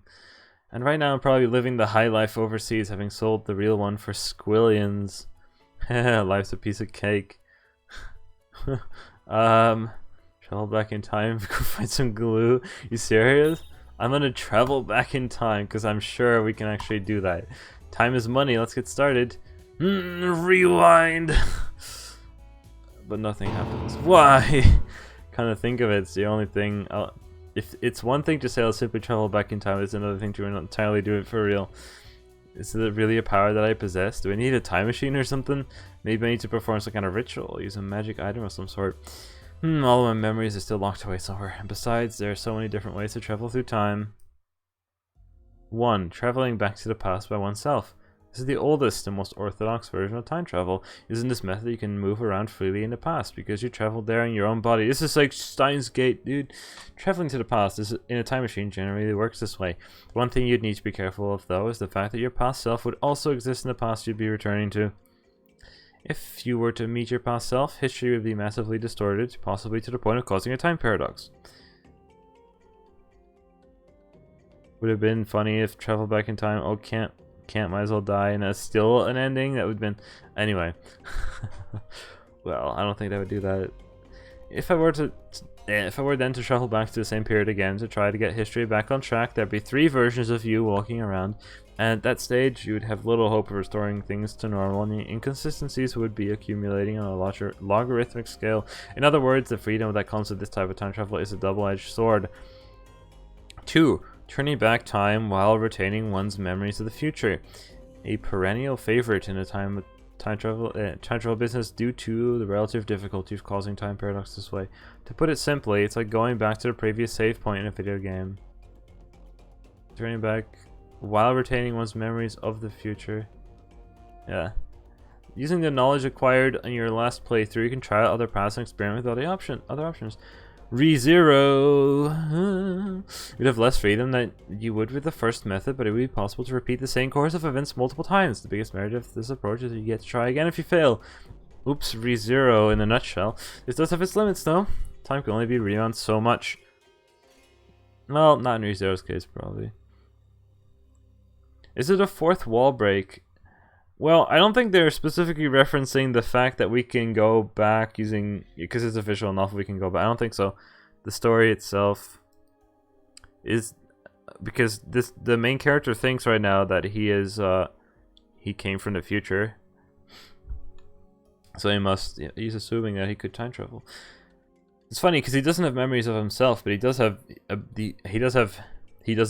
And right now I'm probably living the high life overseas, having sold the real one for squillions. Life's a piece of cake. Travel back in time, go find some glue. You serious? I'm gonna travel back in time because I'm sure we can actually do that. Time is money, let's get started. Rewind! But nothing happens. Why? Kind of think of it, it's the only thing. If it's one thing to say I'll simply travel back in time, it's another thing to not entirely do it for real. Is it really a power that I possess? Do I need a time machine or something? Maybe I need to perform some kind of ritual, use a magic item of some sort. All of my memories are still locked away somewhere. And besides, there are so many different ways to travel through time. 1. Traveling back to the past by oneself. This is the oldest and most orthodox version of time travel. Using this method, you can move around freely in the past because you traveled there in your own body. This is like Steins Gate, dude. Traveling to the past in a time machine generally works this way. One thing you'd need to be careful of, though, is the fact that your past self would also exist in the past you'd be returning to. If you were to meet your past self, history would be massively distorted, possibly to the point of causing a time paradox. Would have been funny if travel back in time, oh can't might as well die, and that's still an ending. That would have been anyway. Well, I don't think that would do that. If I were then to travel back to the same period again to try to get history back on track, there'd be 3 versions of you walking around, and at that stage you would have little hope of restoring things to normal, and the inconsistencies would be accumulating on a logarithmic scale. In other words, the freedom that comes with this type of time travel is a double-edged sword. 2. Turning back time while retaining one's memories of the future. A perennial favorite in a time travel business due to the relative difficulty of causing time paradox this way. To put it simply, it's like going back to the previous save point in a video game. Turning back while retaining one's memories of the future. Yeah. Using the knowledge acquired in your last playthrough, you can try out other paths and experiment with other options. ReZero. You'd have less freedom than you would with the first method, but it would be possible to repeat the same course of events multiple times. The biggest merit of this approach is that you get to try again if you fail. Oops, ReZero in a nutshell. This does have its limits though. Time can only be rewound so much. Well, not in ReZero's case, probably. Is it a 4th wall break? Well, I don't think they're specifically referencing the fact that we can go back using, because it's a visual novel, we can go back. I don't think so. The story itself is, because the main character thinks right now that he came from the future, so he's assuming that he could time travel. It's funny because he doesn't have memories of himself, but he does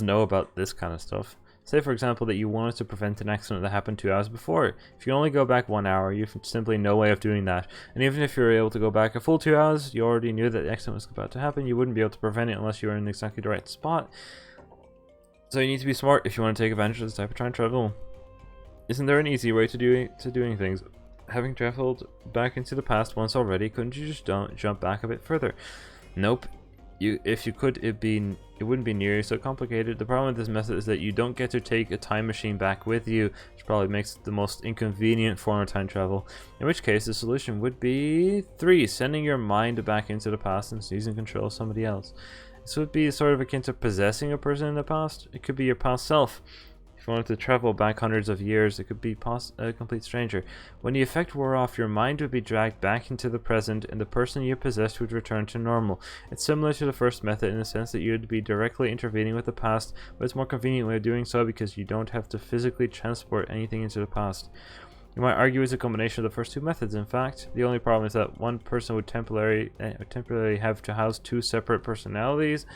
know about this kind of stuff. Say, for example, that you wanted to prevent an accident that happened 2 hours before. If you only go back 1 hour, you have simply no way of doing that. And even if you were able to go back a full 2 hours, you already knew that the accident was about to happen. You wouldn't be able to prevent it unless you were in exactly the right spot. So you need to be smart if you want to take advantage of this type of time travel. Isn't there an easy way to doing things? Having traveled back into the past once already, couldn't you just jump back a bit further? Nope. If you could, it wouldn't be nearly so complicated. The problem with this method is that you don't get to take a time machine back with you, which probably makes it the most inconvenient form of time travel. In which case, the solution would be 3, sending your mind back into the past and seizing control of somebody else. This would be sort of akin to possessing a person in the past. It could be your past self. If you wanted to travel back hundreds of years, it could be a complete stranger. When the effect wore off, your mind would be dragged back into the present, and the person you possessed would return to normal. It's similar to the first method in the sense that you would be directly intervening with the past, but it's a more convenient way of doing so because you don't have to physically transport anything into the past. You might argue it's a combination of the first 2 methods, in fact. The only problem is that one person would temporarily have to house 2 separate personalities.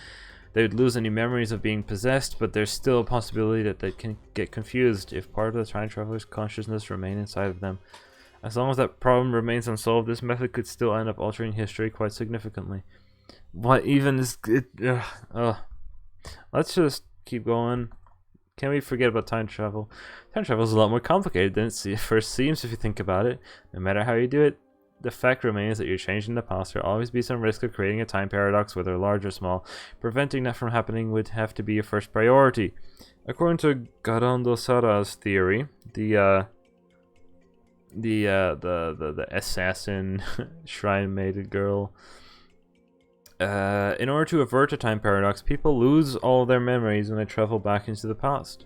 They would lose any memories of being possessed, but there's still a possibility that they can get confused if part of the time traveler's consciousness remain inside of them. As long as that problem remains unsolved, this method could still end up altering history quite significantly. What even is it? Let's just keep going. Can we forget about time travel? Time travel is a lot more complicated than it first seems if you think about it. No matter how you do it, the fact remains that you're changing the past. There'll always be some risk of creating a time paradox, whether large or small. Preventing that from happening would have to be your first priority. According to Garando Sara's theory, the assassin shrine maiden girl, in order to avert a time paradox, people lose all their memories when they travel back into the past.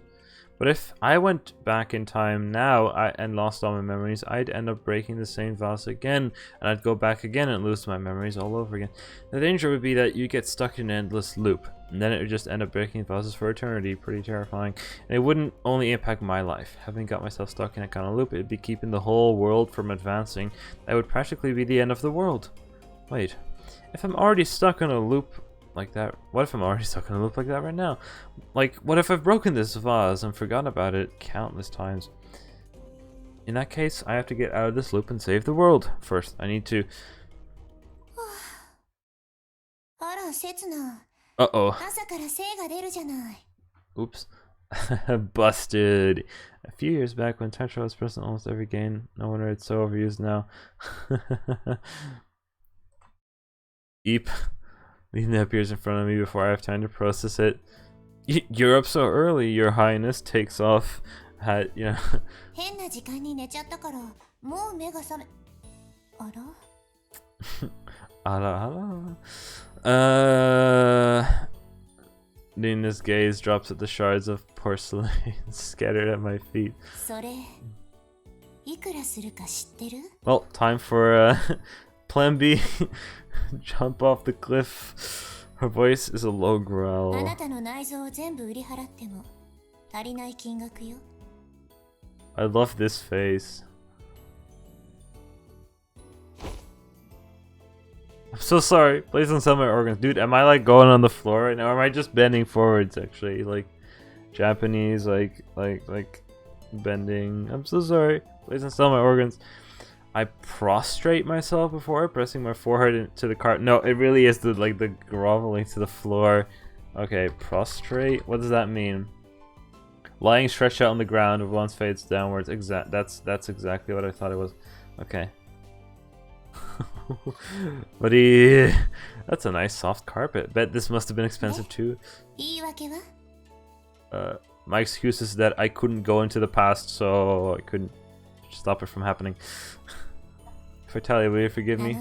But if I went back in time now and lost all my memories, I'd end up breaking the same vase again, and I'd go back again and lose my memories all over again. The danger would be that you get stuck in an endless loop, and then it would just end up breaking vases for eternity. Pretty terrifying. And it wouldn't only impact my life. Having got myself stuck in a kind of loop, it'd be keeping the whole world from advancing. That would practically be the end of the world. Wait, if I'm already stuck in a loop like that, what if I'm already stuck in a loop like that right now? Like, what if I've broken this vase and forgotten about it countless times? In that case, I have to get out of this loop and save the world. First, I need to... Uh-oh. Oops. Busted. A few years back when time travel was present in almost every game, no wonder it's so overused now. Eep. Leaving that appears in front of me before I have time to process it. You're up so early, Your Highness takes off hat, you know. Nina's gaze drops at the shards of porcelain scattered at my feet. Well, time for Plan B. Jump off the cliff. Her voice is a low growl. I love this face. I'm so sorry. Please don't sell my organs. Dude, am I like going on the floor right now? Or am I just bending forwards actually? Like Japanese, like bending. I'm so sorry. Please don't sell my organs. I prostrate myself before pressing my forehead into the cart. No, it really is the groveling to the floor. Okay, prostrate. What does that mean? Lying stretched out on the ground with one's face downwards. That's exactly what I thought it was. Okay. But that's a nice soft carpet. Bet this must have been expensive too. My excuse is that I couldn't go into the past, so I couldn't stop it from happening. If I tell you, will you forgive me?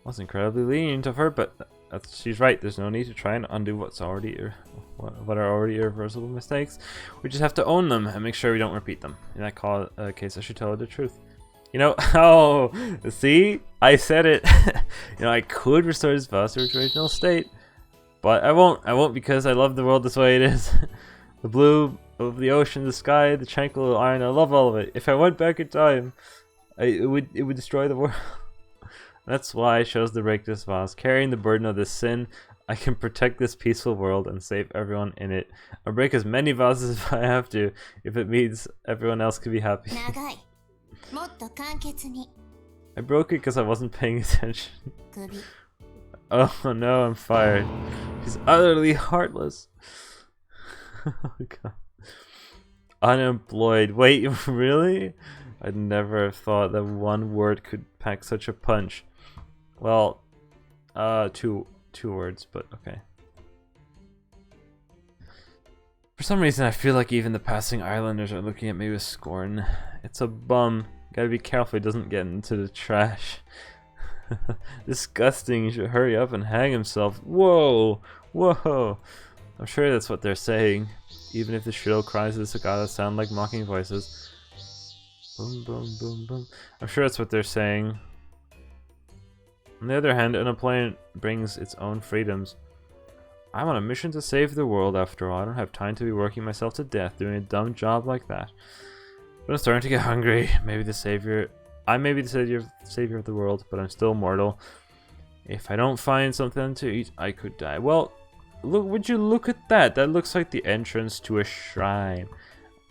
Was incredibly lenient of her, but she's right. There's no need to try and undo what are already irreversible mistakes. We just have to own them and make sure we don't repeat them. In that case, I should tell her the truth. You know, oh, see, I said it. You know, I could restore this vase to its original state. But I won't because I love the world this way it is. The blue of the ocean, the sky, the tranquil iron, I love all of it. If I went back in time, it would destroy the world. That's why I chose to break this vase. Carrying the burden of this sin, I can protect this peaceful world and save everyone in it. I'll break as many vases if I have to, if it means everyone else can be happy. I broke it because I wasn't paying attention. 首 Oh no, I'm fired. She's utterly heartless. Oh god. Unemployed. Wait, really? I'd never have thought that one word could pack such a punch. Well, two words, but okay. For some reason, I feel like even the passing islanders are looking at me with scorn. It's a bum. Gotta be careful he doesn't get into the trash. Disgusting, he should hurry up and hang himself. Whoa! Whoa! I'm sure that's what they're saying. Even if the shrill cries of the cicadas sound like mocking voices. Boom, boom, boom, boom. I'm sure that's what they're saying. On the other hand, unemployment brings its own freedoms. I'm on a mission to save the world after all. I don't have time to be working myself to death doing a dumb job like that. But I'm starting to get hungry. I may be the savior of the world, but I'm still mortal. If I don't find something to eat, I could die. Well, look, would you look at that? That looks like the entrance to a shrine.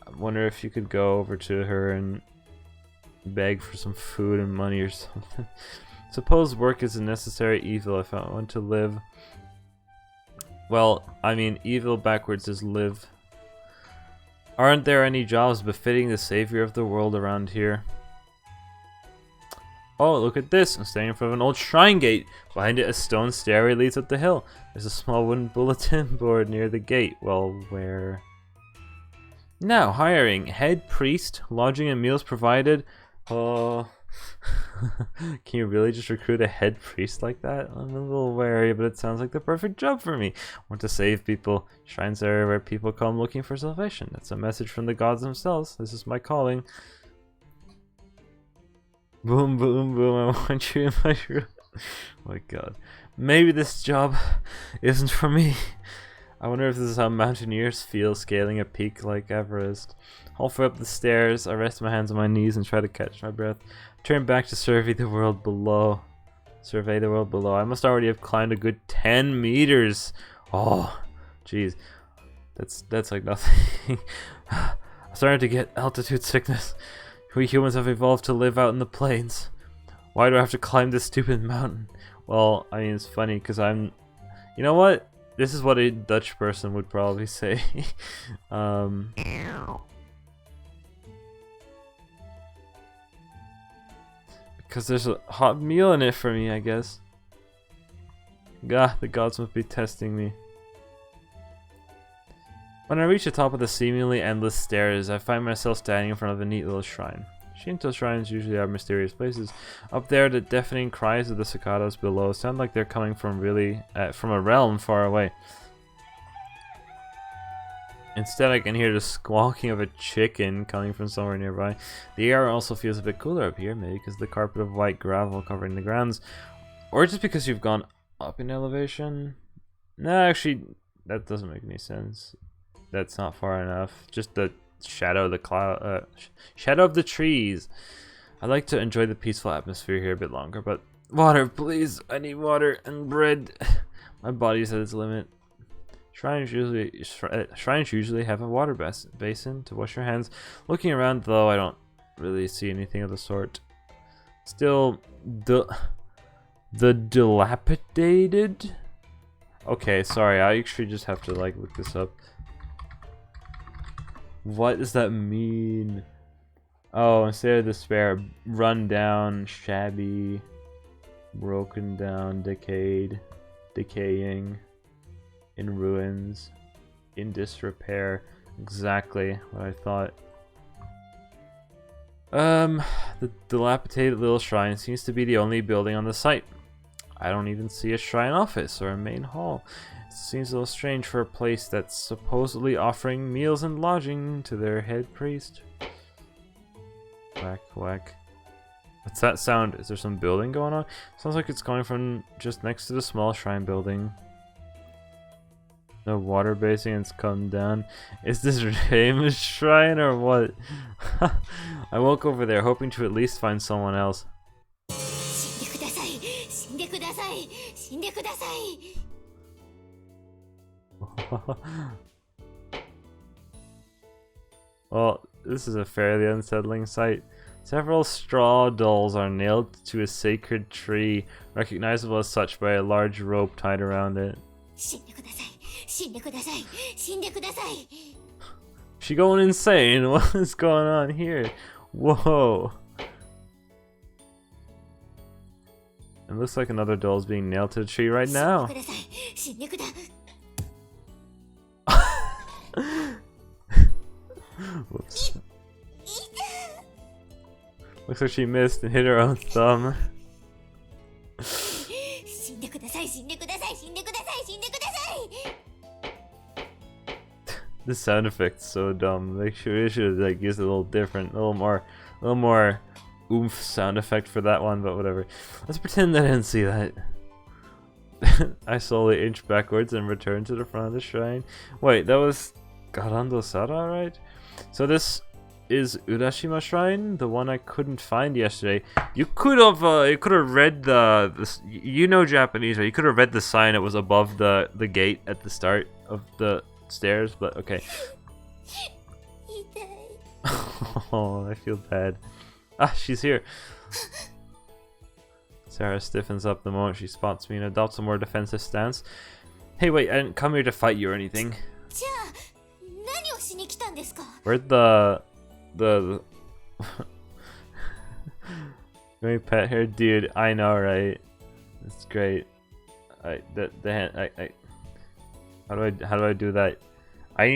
I wonder if you could go over to her and beg for some food and money or something. Suppose work is a necessary evil if I want to live. Well, I mean, evil backwards is live. Aren't there any jobs befitting the savior of the world around here? Oh, look at this. I'm standing in front of an old shrine gate. Behind it, a stone stairway leads up the hill. There's a small wooden bulletin board near the gate. Well, where? Now, hiring. Head priest, lodging and meals provided. Oh. Can you really just recruit a head priest like that? I'm a little wary, but it sounds like the perfect job for me. I want to save people. Shrines are where people come looking for salvation. That's a message from the gods themselves. This is my calling. Boom, boom, boom. I want you in my room. Oh my god. Maybe this job isn't for me. I wonder if this is how mountaineers feel scaling a peak like Everest. Halfway up the stairs, I rest my hands on my knees and try to catch my breath. Turn back to survey the world below. Survey the world below. I must already have climbed a good 10 meters. Oh, jeez. That's like nothing. I'm starting to get altitude sickness. We humans have evolved to live out in the plains. Why do I have to climb this stupid mountain? Well, I mean, it's funny because I'm... You know what? This is what a Dutch person would probably say. Because there's a hot meal in it for me, I guess. Gah, the gods must be testing me. When I reach the top of the seemingly endless stairs, I find myself standing in front of a neat little shrine. Shinto shrines usually are mysterious places. Up there, the deafening cries of the cicadas below sound like they're coming from from a realm far away. Instead, I can hear the squawking of a chicken coming from somewhere nearby. The air also feels a bit cooler up here, maybe because of the carpet of white gravel covering the grounds. Or just because you've gone up in elevation. No, actually, that doesn't make any sense. That's not far enough. Just the shadow of the cloud, shadow of the trees. I like to enjoy the peaceful atmosphere here a bit longer, but water, please. I need water and bread. My body's at its limit. Shrines usually have a water basin to wash your hands. Looking around, though, I don't really see anything of the sort. Still, the dilapidated. Okay, sorry. I actually just have to like look this up. What does that mean? Oh, instead of despair, run down, shabby, broken down, decayed, decaying, in ruins, in disrepair. Exactly what I thought. The dilapidated little shrine seems to be the only building on the site. I don't even see a shrine office or a main hall. It seems a little strange for a place that's supposedly offering meals and lodging to their head priest. Whack, whack. What's that sound? Is there some building going on? Sounds like it's coming from just next to the small shrine building. No water basin, it's come down. Is this Remus shrine or what? I walk over there hoping to at least find someone else. Well, this is a fairly unsettling sight. Several straw dolls are nailed to a sacred tree, recognizable as such by a large rope tied around it. 死んでください。死んでください。死んでください。 She going insane? What is going on here? Whoa. It looks like another doll is being nailed to the tree right now. 死んでください。死んでくだ。 Whoops. Looks like she missed and hit her own thumb. 死んでください。死んでください。死んでください。死んでください。 The sound effect's so dumb. They should like use a little different, a little more oomph sound effect for that one, but whatever. Let's pretend I didn't see that. I slowly inch backwards and return to the front of the shrine. Wait, that was Garando Sara, right? So this is Urashima Shrine, the one I couldn't find yesterday. You could have read you know Japanese, right? You could have read the sign. It was above the gate at the start of the stairs, but okay. Oh, I feel bad. Ah, she's here. Sarah stiffens up the moment she spots me and adopts a more defensive stance. Hey, wait, I didn't come here to fight you or anything. Where'd the Let me pet her, dude. I know, right? It's great. How do I do that? I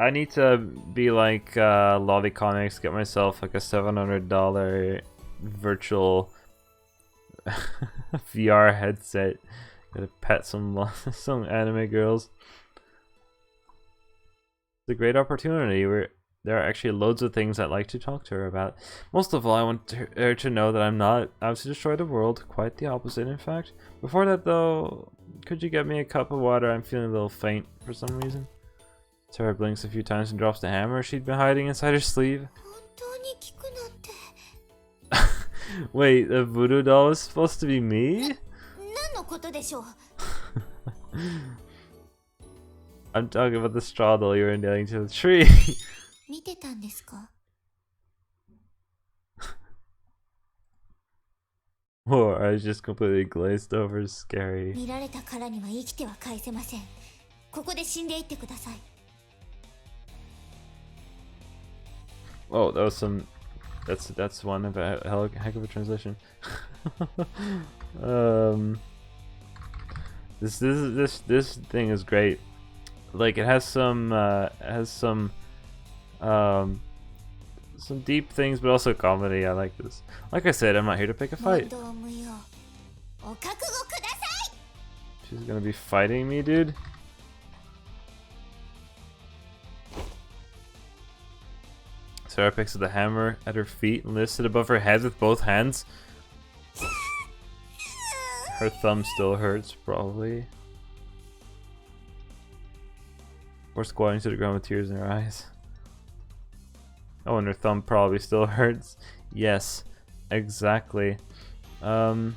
need to be like Lolly Comics, get myself like a $700 virtual VR headset. Gotta pet some anime girls. It's a great opportunity where there are actually loads of things I'd like to talk to her about. Most of all, I want her to know that I'm not out to destroy the world. Quite the opposite, in fact. Before that, though, could you get me a cup of water? I'm feeling a little faint for some reason. Sarah blinks a few times and drops the hammer she'd been hiding inside her sleeve. Wait, the voodoo doll is supposed to be me? I'm talking about the straw doll you were nailing to the tree. Or I was just completely glazed over. Scary. Oh, that was some. That's one of a heck of a translation. This thing is great. Like it has some deep things, but also comedy. I like this. Like I said, I'm not here to pick a fight. She's gonna be fighting me, dude. Sarah picks up the hammer at her feet and lifts it above her head with both hands. Her thumb still hurts, probably. Or squatting to the ground with tears in her eyes. Oh, and her thumb probably still hurts. Yes, exactly. Honestly.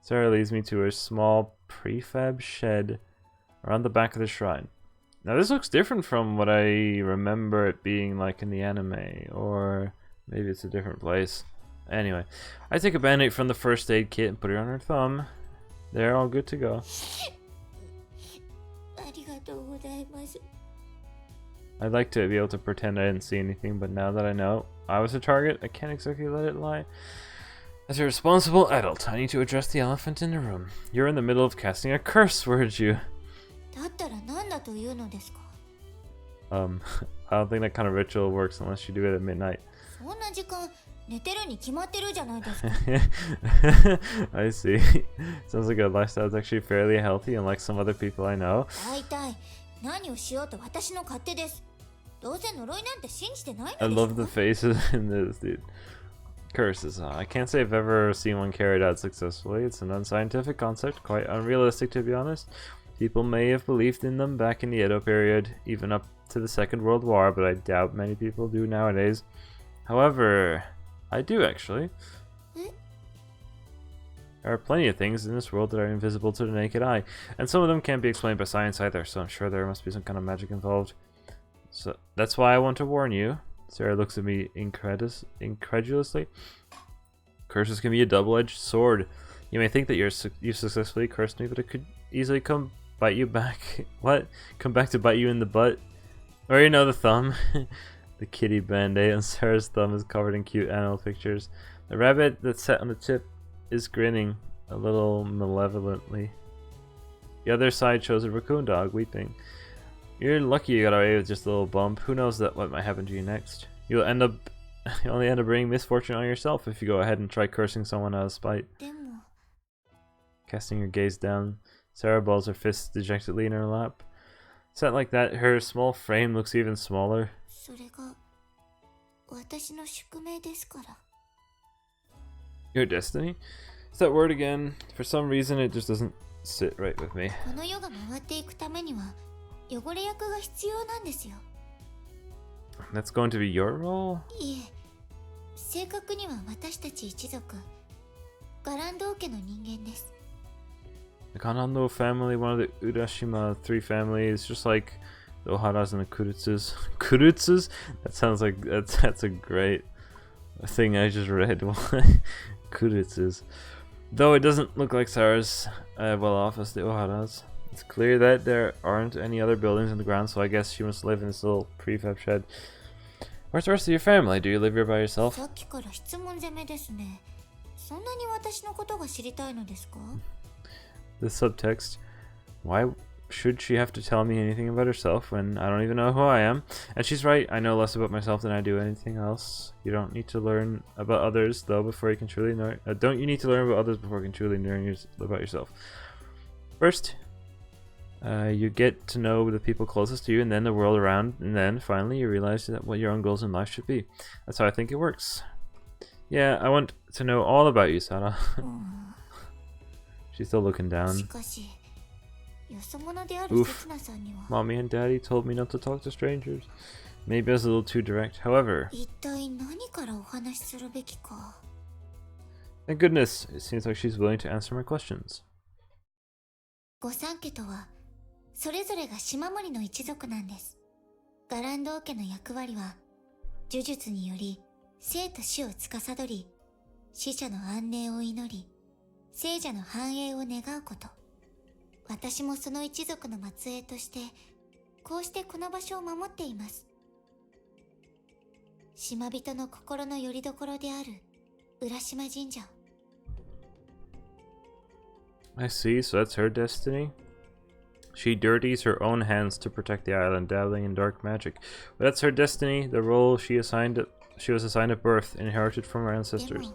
Sarah leads me to her small prefab shed around the back of the shrine. Now this looks different from what I remember it being like in the anime, or maybe it's a different place. Anyway, I take a band-aid from the first aid kit and put it on her thumb. They're all good to go. I'd like to be able to pretend I didn't see anything, but now that I know I was a target, I can't exactly let it lie. As a responsible adult, I need to address the elephant in the room. You're in the middle of casting a curse, weren't you? I don't think that kind of ritual works unless you do it at midnight. I see. Sounds like a lifestyle that's actually fairly healthy, unlike some other people I know. I love the faces in this, dude. Curses, huh? I can't say I've ever seen one carried out successfully. It's an unscientific concept, quite unrealistic to be honest. People may have believed in them back in the Edo period, even up to the Second World War, but I doubt many people do nowadays. However, I do actually. There are plenty of things in this world that are invisible to the naked eye, and some of them can't be explained by science either, so I'm sure there must be some kind of magic involved. So that's why I want to warn you. Sarah looks at me incredulously. Curses can be a double-edged sword. You may think that you've successfully cursed me, but it could easily come bite you back. What? Come back to bite you in the butt? Or you know, the thumb. The kitty band-aid on Sarah's thumb is covered in cute animal pictures. The rabbit that's set on the tip is grinning a little malevolently. The other side shows a raccoon dog weeping. You're lucky you got away with just a little bump. Who knows what might happen to you next? You'll only end up bringing misfortune on yourself if you go ahead and try cursing someone out of spite. Casting her gaze down, Sarah balls her fists dejectedly in her lap. Set like that, her small frame looks even smaller. Your destiny? It's that word again. For some reason, it just doesn't sit right with me. That's going to be your role? The Kanando family, one of the Urashima 3 families, just like the Oharas and the Kurutsus. Kurutsus? That sounds like that's a great thing I just read. Kurutsus. Though it doesn't look like Sarah's well off as the Oharas. It's clear that there aren't any other buildings in the ground, so I guess she must live in this little prefab shed. Where's the rest of your family? Do you live here by yourself? The subtext. Why should she have to tell me anything about herself when I don't even know who I am? And she's right, I know less about myself than I do anything else. You don't need to learn about others, though, before you can truly know. Don't you need to learn about others before you can truly learn about yourself? First, you get to know the people closest to you, and then the world around, and then finally you realize that what your own goals in life should be. That's how I think it works. Yeah, I want to know all about you, Sarah. She's still looking down. Oof. Mommy and Daddy told me not to talk to strangers. Maybe I was a little too direct. However, thank goodness, it seems like she's willing to answer my questions. 御三家とはそれぞれが島守の一族なんです。ガランド王家の役割は呪術により生と死を司り、死者の安寧を祈り、生者の繁栄を願うこと。私もその一族の末裔としてこうしてこの場所を守っています。島人の心の拠り所である浦島神社。 I see, so that's her destiny. She dirties her own hands to protect the island, dabbling in dark magic. But that's her destiny, the role she was assigned at birth, inherited from her ancestors.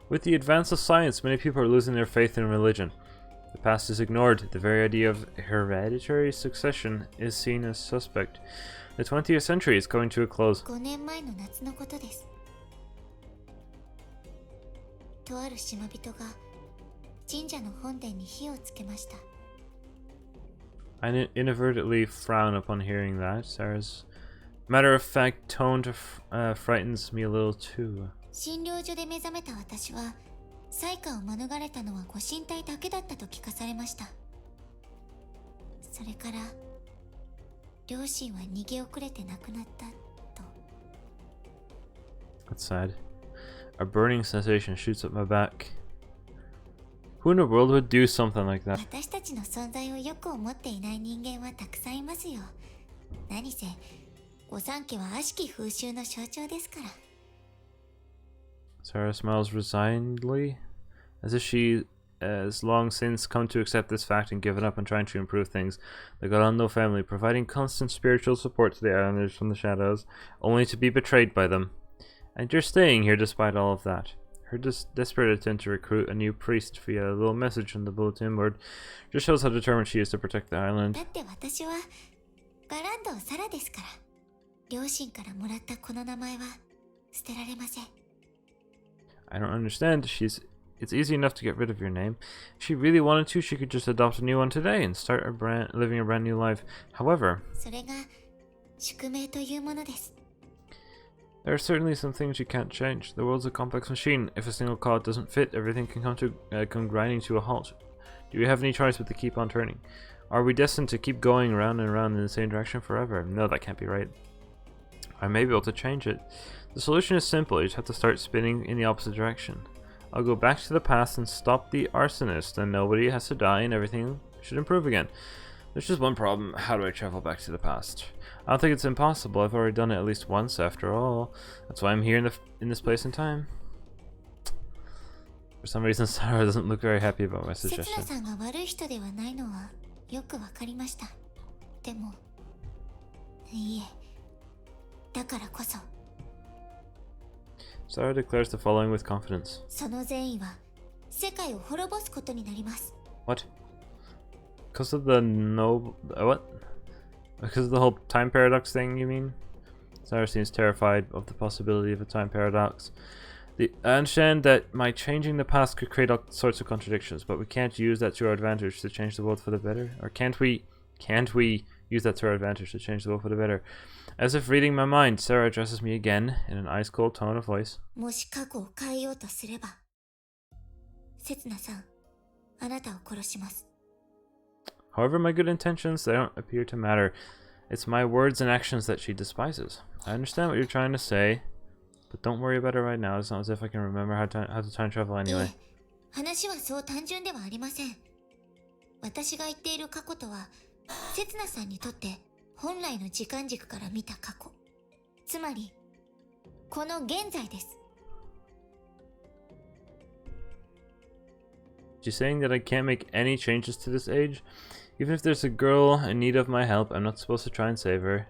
With the advance of science, many people are losing their faith in religion. The past is ignored. The very idea of hereditary succession is seen as suspect. The 20th century is coming to a close. とある島人が神社の本殿に火をつけました。I inadvertently frown upon hearing that. Sarah's matter-of-fact tone frightens me a little too. 診療所で目覚めた私は、災禍を免れたのはご神体だけだったと聞かされました。それから、両親は逃げ遅れて亡くなったと。That's sad. A burning sensation shoots up my back. Who in the world would do something like that? 私たちの存在をよく思っていない人間はたくさんいますよ。何せ、御三家は悪しき風習の象徴ですから。Sarah smiles resignedly, as if she has long since come to accept this fact and given up on trying to improve things. The Garando family providing constant spiritual support to the islanders from the shadows, only to be betrayed by them. And you're staying here despite all of that. Her desperate attempt to recruit a new priest via a little message on the bulletin board just shows how determined she is to protect the island. I don't understand. It's easy enough to get rid of your name. If she really wanted to, she could just adopt a new one today and start living a brand new life. However, There are certainly some things you can't change. The world's a complex machine. If a single cog doesn't fit, everything can come grinding to a halt. Do we have any choice but to keep on turning? Are we destined to keep going around and around in the same direction forever? No, that can't be right. I may be able to change it. The solution is simple. You just have to start spinning in the opposite direction. I'll go back to the past and stop the arsonist, and nobody has to die and everything should improve again. There's just one problem. How do I travel back to the past? I don't think it's impossible. I've already done it at least once after all. That's why I'm here in this place and time. For some reason, Sarah doesn't look very happy about my 刹 suggestion. 那さんが悪い人ではないのはよくわかりました。でも、いいえ。だからこそ、 Sarah declares the following with confidence. その善意は世界を滅ぼすことになります。 What? Because of the what? Because of the whole time paradox thing, you mean? Sarah seems terrified of the possibility of a time paradox. I understand that my changing the past could create all sorts of contradictions, but we can't use that to our advantage to change the world for the better? Or can't we use that to our advantage to change the world for the better? As if reading my mind, Sarah addresses me again in an ice-cold tone of voice. もし過去を変えようとすれば、刹那さん、あなたを殺します。 However, my good intentions, they don't appear to matter. It's my words and actions that she despises. I understand what you're trying to say, but don't worry about it right now. It's not as if I can remember how to time travel い anyway. え、話はそう単純ではありません。私が言っている過去とは、刹那さんにとって本来の時間軸から見た過去。つまり、この現在です。 She's saying that I can't make any changes to this age? Even if there's a girl in need of my help, I'm not supposed to try and save her.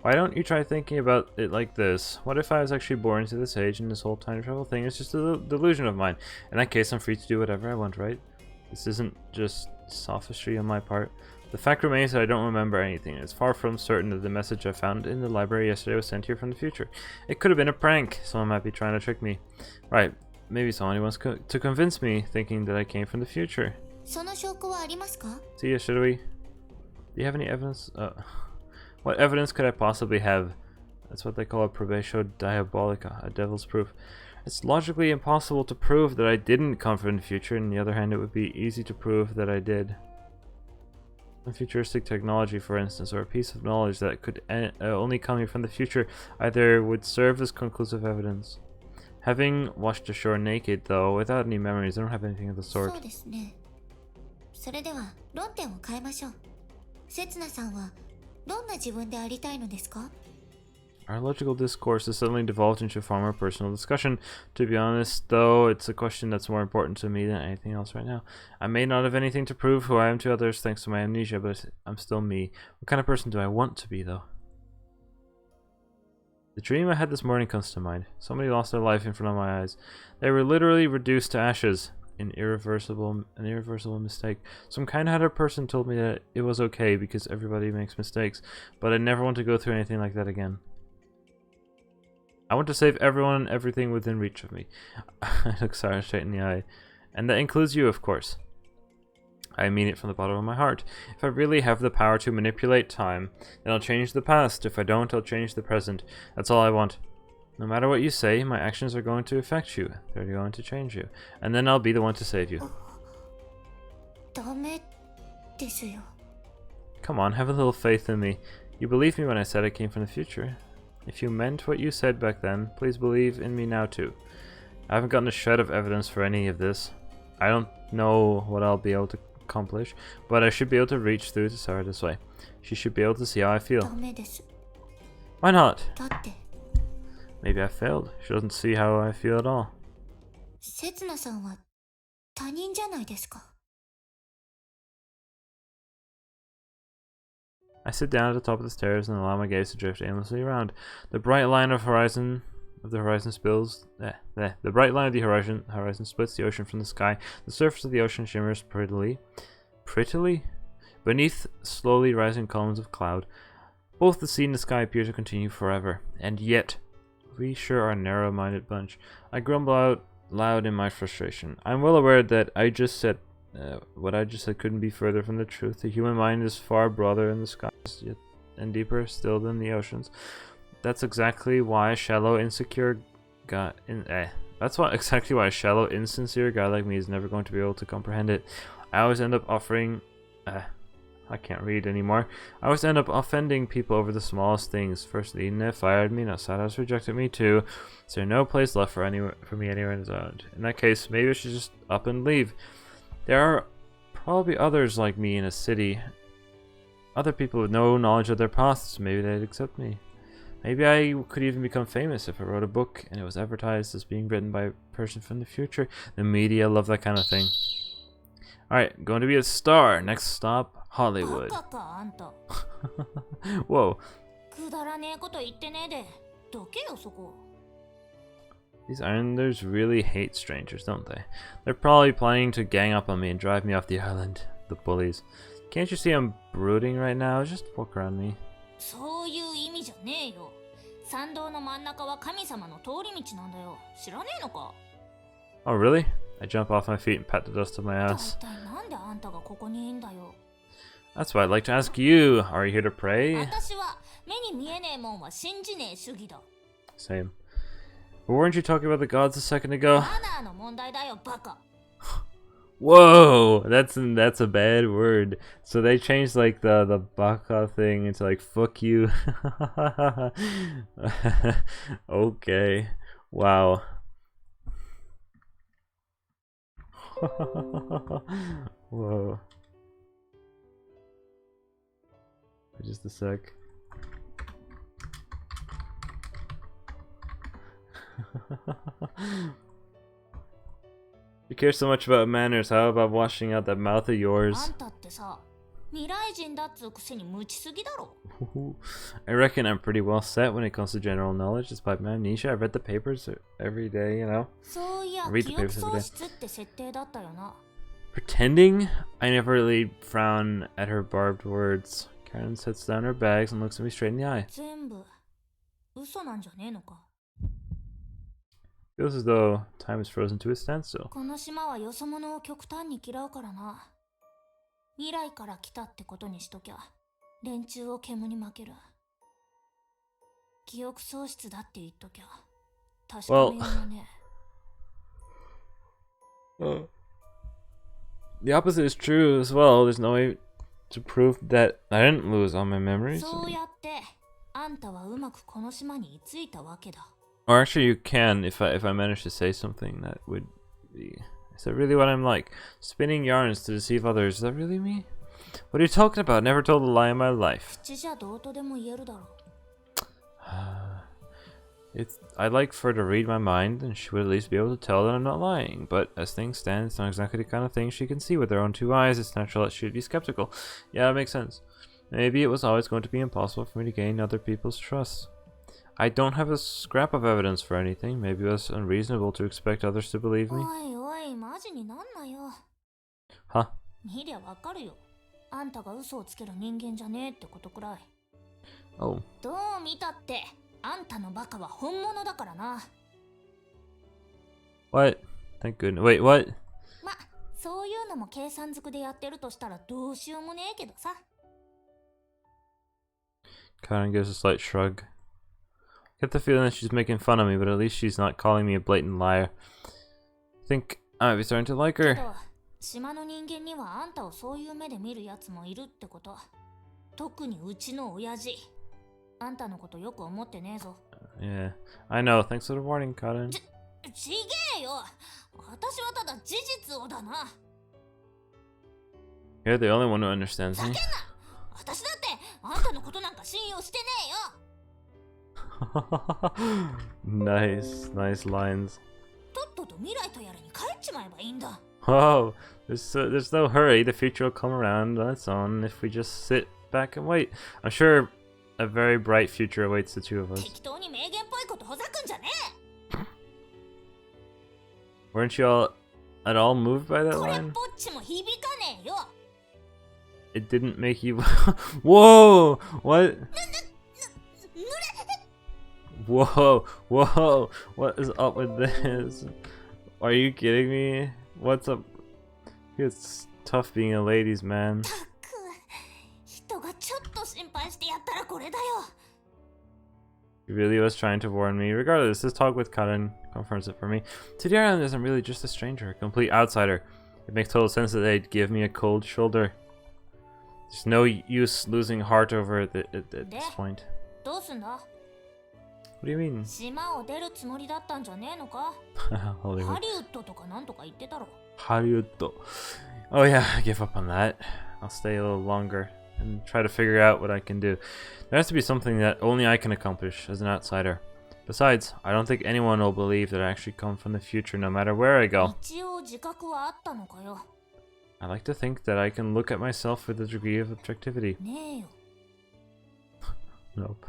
Why don't you try thinking about it like this? What if I was actually born into this age and this whole time travel thing is just a delusion of mine? In that case, I'm free to do whatever I want, right? This isn't just sophistry on my part. The fact remains that I don't remember anything. It's far from certain that the message I found in the library yesterday was sent here from the future. It could have been a prank. Someone might be trying to trick me. Right. Maybe someone wants to convince me, thinking that I came from the future. その証拠はありますか? See, should we? Do you have any evidence? What evidence could I possibly have? That's what they call a probatio diabolica, a devil's proof. It's logically impossible to prove that I didn't come from the future. On the other hand, it would be easy to prove that I did. Some futuristic technology, for instance, or a piece of knowledge that could only come from the future, either would serve as conclusive evidence. Having washed ashore naked, though, without any memories, I don't have anything of the sort. そうですね。それでは論点を変えましょう。刹那さんはどんな自分でありたいのですか? Our logical discourse has suddenly devolved into a far more personal discussion. To be honest, though, it's a question that's more important to me than anything else right now. I may not have anything to prove who I am to others thanks to my amnesia, but I'm still me. What kind of person do I want to be, though? The dream I had this morning comes to mind. Somebody lost their life in front of my eyes. They were literally reduced to ashes. An irreversible mistake. Some kind-hearted person told me that it was okay because everybody makes mistakes, but I never want to go through anything like that again. I want to save everyone and everything within reach of me. I look Sarah straight in the eye. And that includes you, of course. I mean it from the bottom of my heart. If I really have the power to manipulate time, then I'll change the past. If I don't, I'll change the present. That's all I want. No matter what you say, my actions are going to affect you. They're going to change you. And then I'll be the one to save you. ダメですよ。 Come on, have a little faith in me. You believed me when I said I came from the future. If you meant what you said back then, please believe in me now too. I haven't gotten a shred of evidence for any of this. I don't know what I'll be able to accomplish, but I should be able to reach through to Sarah this way. She should be able to see how I feel. ダメです。 Why not? だって、 Maybe I failed. She doesn't see how I feel at all. 刹那さんは他人じゃないですか。 I sit down at the top of the stairs and allow my gaze to drift aimlessly around. The bright line of the horizon spills. The bright line of the horizon splits the ocean from the sky. The surface of the ocean shimmers prettily, beneath slowly rising columns of cloud. Both the sea and the sky appear to continue forever, and yet we sure are a narrow-minded bunch. I grumble out loud in my frustration. I'm well aware that what I just said couldn't be further from the truth. The human mind is far broader in the skies and deeper still than the oceans. That's exactly why a shallow, insecure guy That's why exactly why a shallow, insincere guy like me is never going to be able to comprehend it. I always end up offering I can't read anymore. I always end up offending people over the smallest things. First Edna fired me, now Sada's rejected me too. Is there no place left for me anywhere in Zod? In that case, maybe I should just up and leave. There are probably others like me in a city. Other people with no knowledge of their pasts. Maybe they'd accept me. Maybe I could even become famous if I wrote a book and it was advertised as being written by a person from the future. The media love that kind of thing. Alright, going to be a star. Next stop, Hollywood. Whoa. These islanders really hate strangers, don't they? They're probably planning to gang up on me and drive me off the island. The bullies. Can't you see I'm brooding right now? Just walk around me. Oh really? I jump off my feet and pat the dust of my ass. That's why I'd like to ask you. Are you here to pray? Same. But weren't you talking about the gods a second ago? Whoa, that's a bad word. So they changed like the baka thing into like fuck you. Okay. Wow. Whoa. Just a sec. You care so much about manners, how about washing out that mouth of yours? I reckon I'm pretty well set when it comes to general knowledge. Despite my amnesia, I read the papers every day, you know? I read the papers every day. Pretending? I never really frown at her barbed words. Karen sets down her bags and looks at me straight in the eye. Feels as though time is frozen to a standstill. Well, the opposite is true as well. There's no way to prove that I didn't lose all my memories. Or actually you can if I manage to say something that would be... Is that really what I'm like? Spinning yarns to deceive others, is that really me? What are you talking about? Never told a lie in my life. I'd like for her to read my mind, and she would at least be able to tell that I'm not lying. But as things stand, it's not exactly the kind of thing she can see with her own two eyes. It's natural that she'd be skeptical. Yeah, that makes sense. Maybe it was always going to be impossible for me to gain other people's trust. I don't have a scrap of evidence for anything. Maybe it was unreasonable to expect others to believe me. Huh? Oh. What? Thank goodness. Wait, what? Karen gives a slight shrug. I get the feeling that she's making fun of me, but at least she's not calling me a blatant liar. I think I might be starting to like her. Yeah, I know. Thanks for the warning, Karen. You're the only one who understands me. Nice lines. Oh, there's no hurry. The future will come around on its own if we just sit back and wait. I'm sure a very bright future awaits the two of us. Weren't you all at all moved by that line? It didn't make you... Whoa! What? Whoa! What is up with this? Are you kidding me? What's up? It's tough being a ladies' man. He really was trying to warn me. Regardless, this talk with Karen confirms it for me. City Island isn't really just a stranger, a complete outsider. It makes total sense that they'd give me a cold shoulder. There's no use losing heart over it at this point. どうすんだ? What do you mean? 島を出るつもりだったんじゃねえのか? Hollywood. ハリウッドとかなんとか言ってたろ. Hollywood. Oh yeah, I give up on that. I'll stay a little longer and try to figure out what I can do. There has to be something that only I can accomplish as an outsider. Besides, I don't think anyone will believe that I actually come from the future no matter where I go. 一応自覚はあったのかよ. I like to think that I can look at myself with a degree of objectivity. ねえよ. Nope.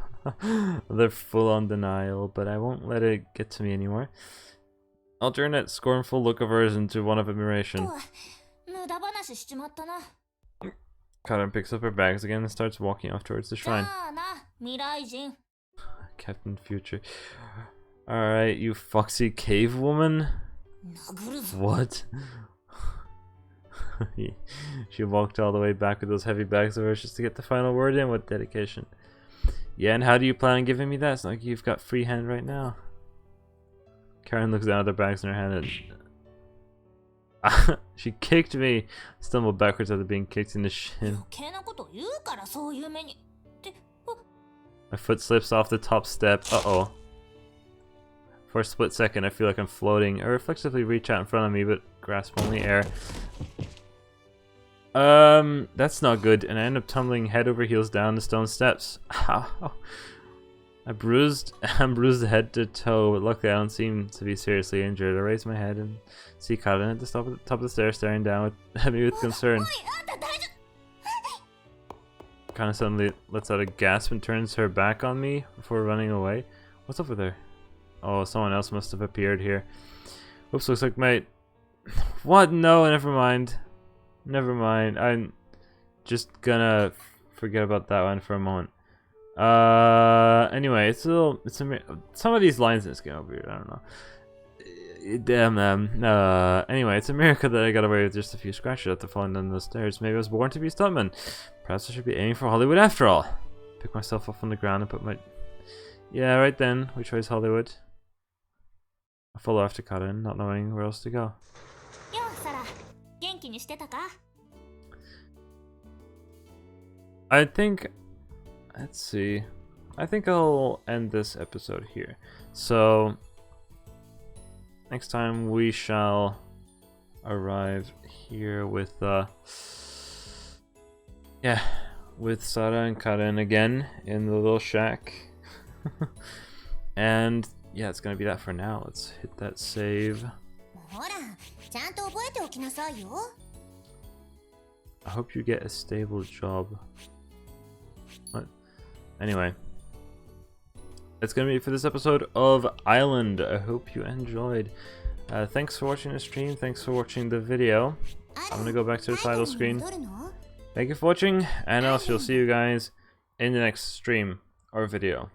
They're full on denial, but I won't let it get to me anymore. I'll turn that scornful look of hers into one of admiration. 無駄話しちまったな. Karen picks up her bags again and starts walking off towards the じ shrine. ゃあな、未来人. Captain Future. Alright, you foxy cave woman? 殴るぞ. What? She walked all the way back with those heavy bags of hers just to get the final word in with dedication. Yeah, and how do you plan on giving me that? It's not like you've got free hand right now. Karen looks down at the bags in her hand and... She kicked me! Stumbled backwards after being kicked in the shin. 余計なこと言うからそういう目に. My foot slips off the top step. Uh-oh. For a split second, I feel like I'm floating. I reflexively reach out in front of me, but grasp only air. That's not good, and I end up tumbling head over heels down the stone steps. Ow. I'm bruised head to toe, but luckily I don't seem to be seriously injured. I raise my head and see Karen at the top of the stairs staring down at me with concern. Karen suddenly lets out a gasp and turns her back on me before running away. What's up with her? Oh, someone else must have appeared here. Oops, looks like my... What? No, never mind. Never mind. I'm just gonna forget about that one for a moment. Anyway, it's some of these lines in this game are weird. I don't know. Damn them. Anyway, it's a miracle that I got away with just a few scratches after falling down those stairs. Maybe I was born to be a stuntman. Perhaps I should be aiming for Hollywood after all. Pick myself up on the ground and put my... Yeah, right then. We chose Hollywood. I follow after Karen, not knowing where else to go. Yo, Sarah. 元気にしてたか? I think... Let's see. I think I'll end this episode here. So... Next time we shall arrive here with with Sarah and Karen again in the little shack. And yeah, it's gonna be that for now. Let's hit that save. ほら、ちゃんと覚えておきなさいよ。I hope you get a stable job. What? Anyway. That's gonna be it for this episode of Island. I hope you enjoyed. Thanks for watching the stream. Thanks for watching the video. I'm gonna go back to the title screen. Thank you for watching, and I shall see you guys in the next stream or video.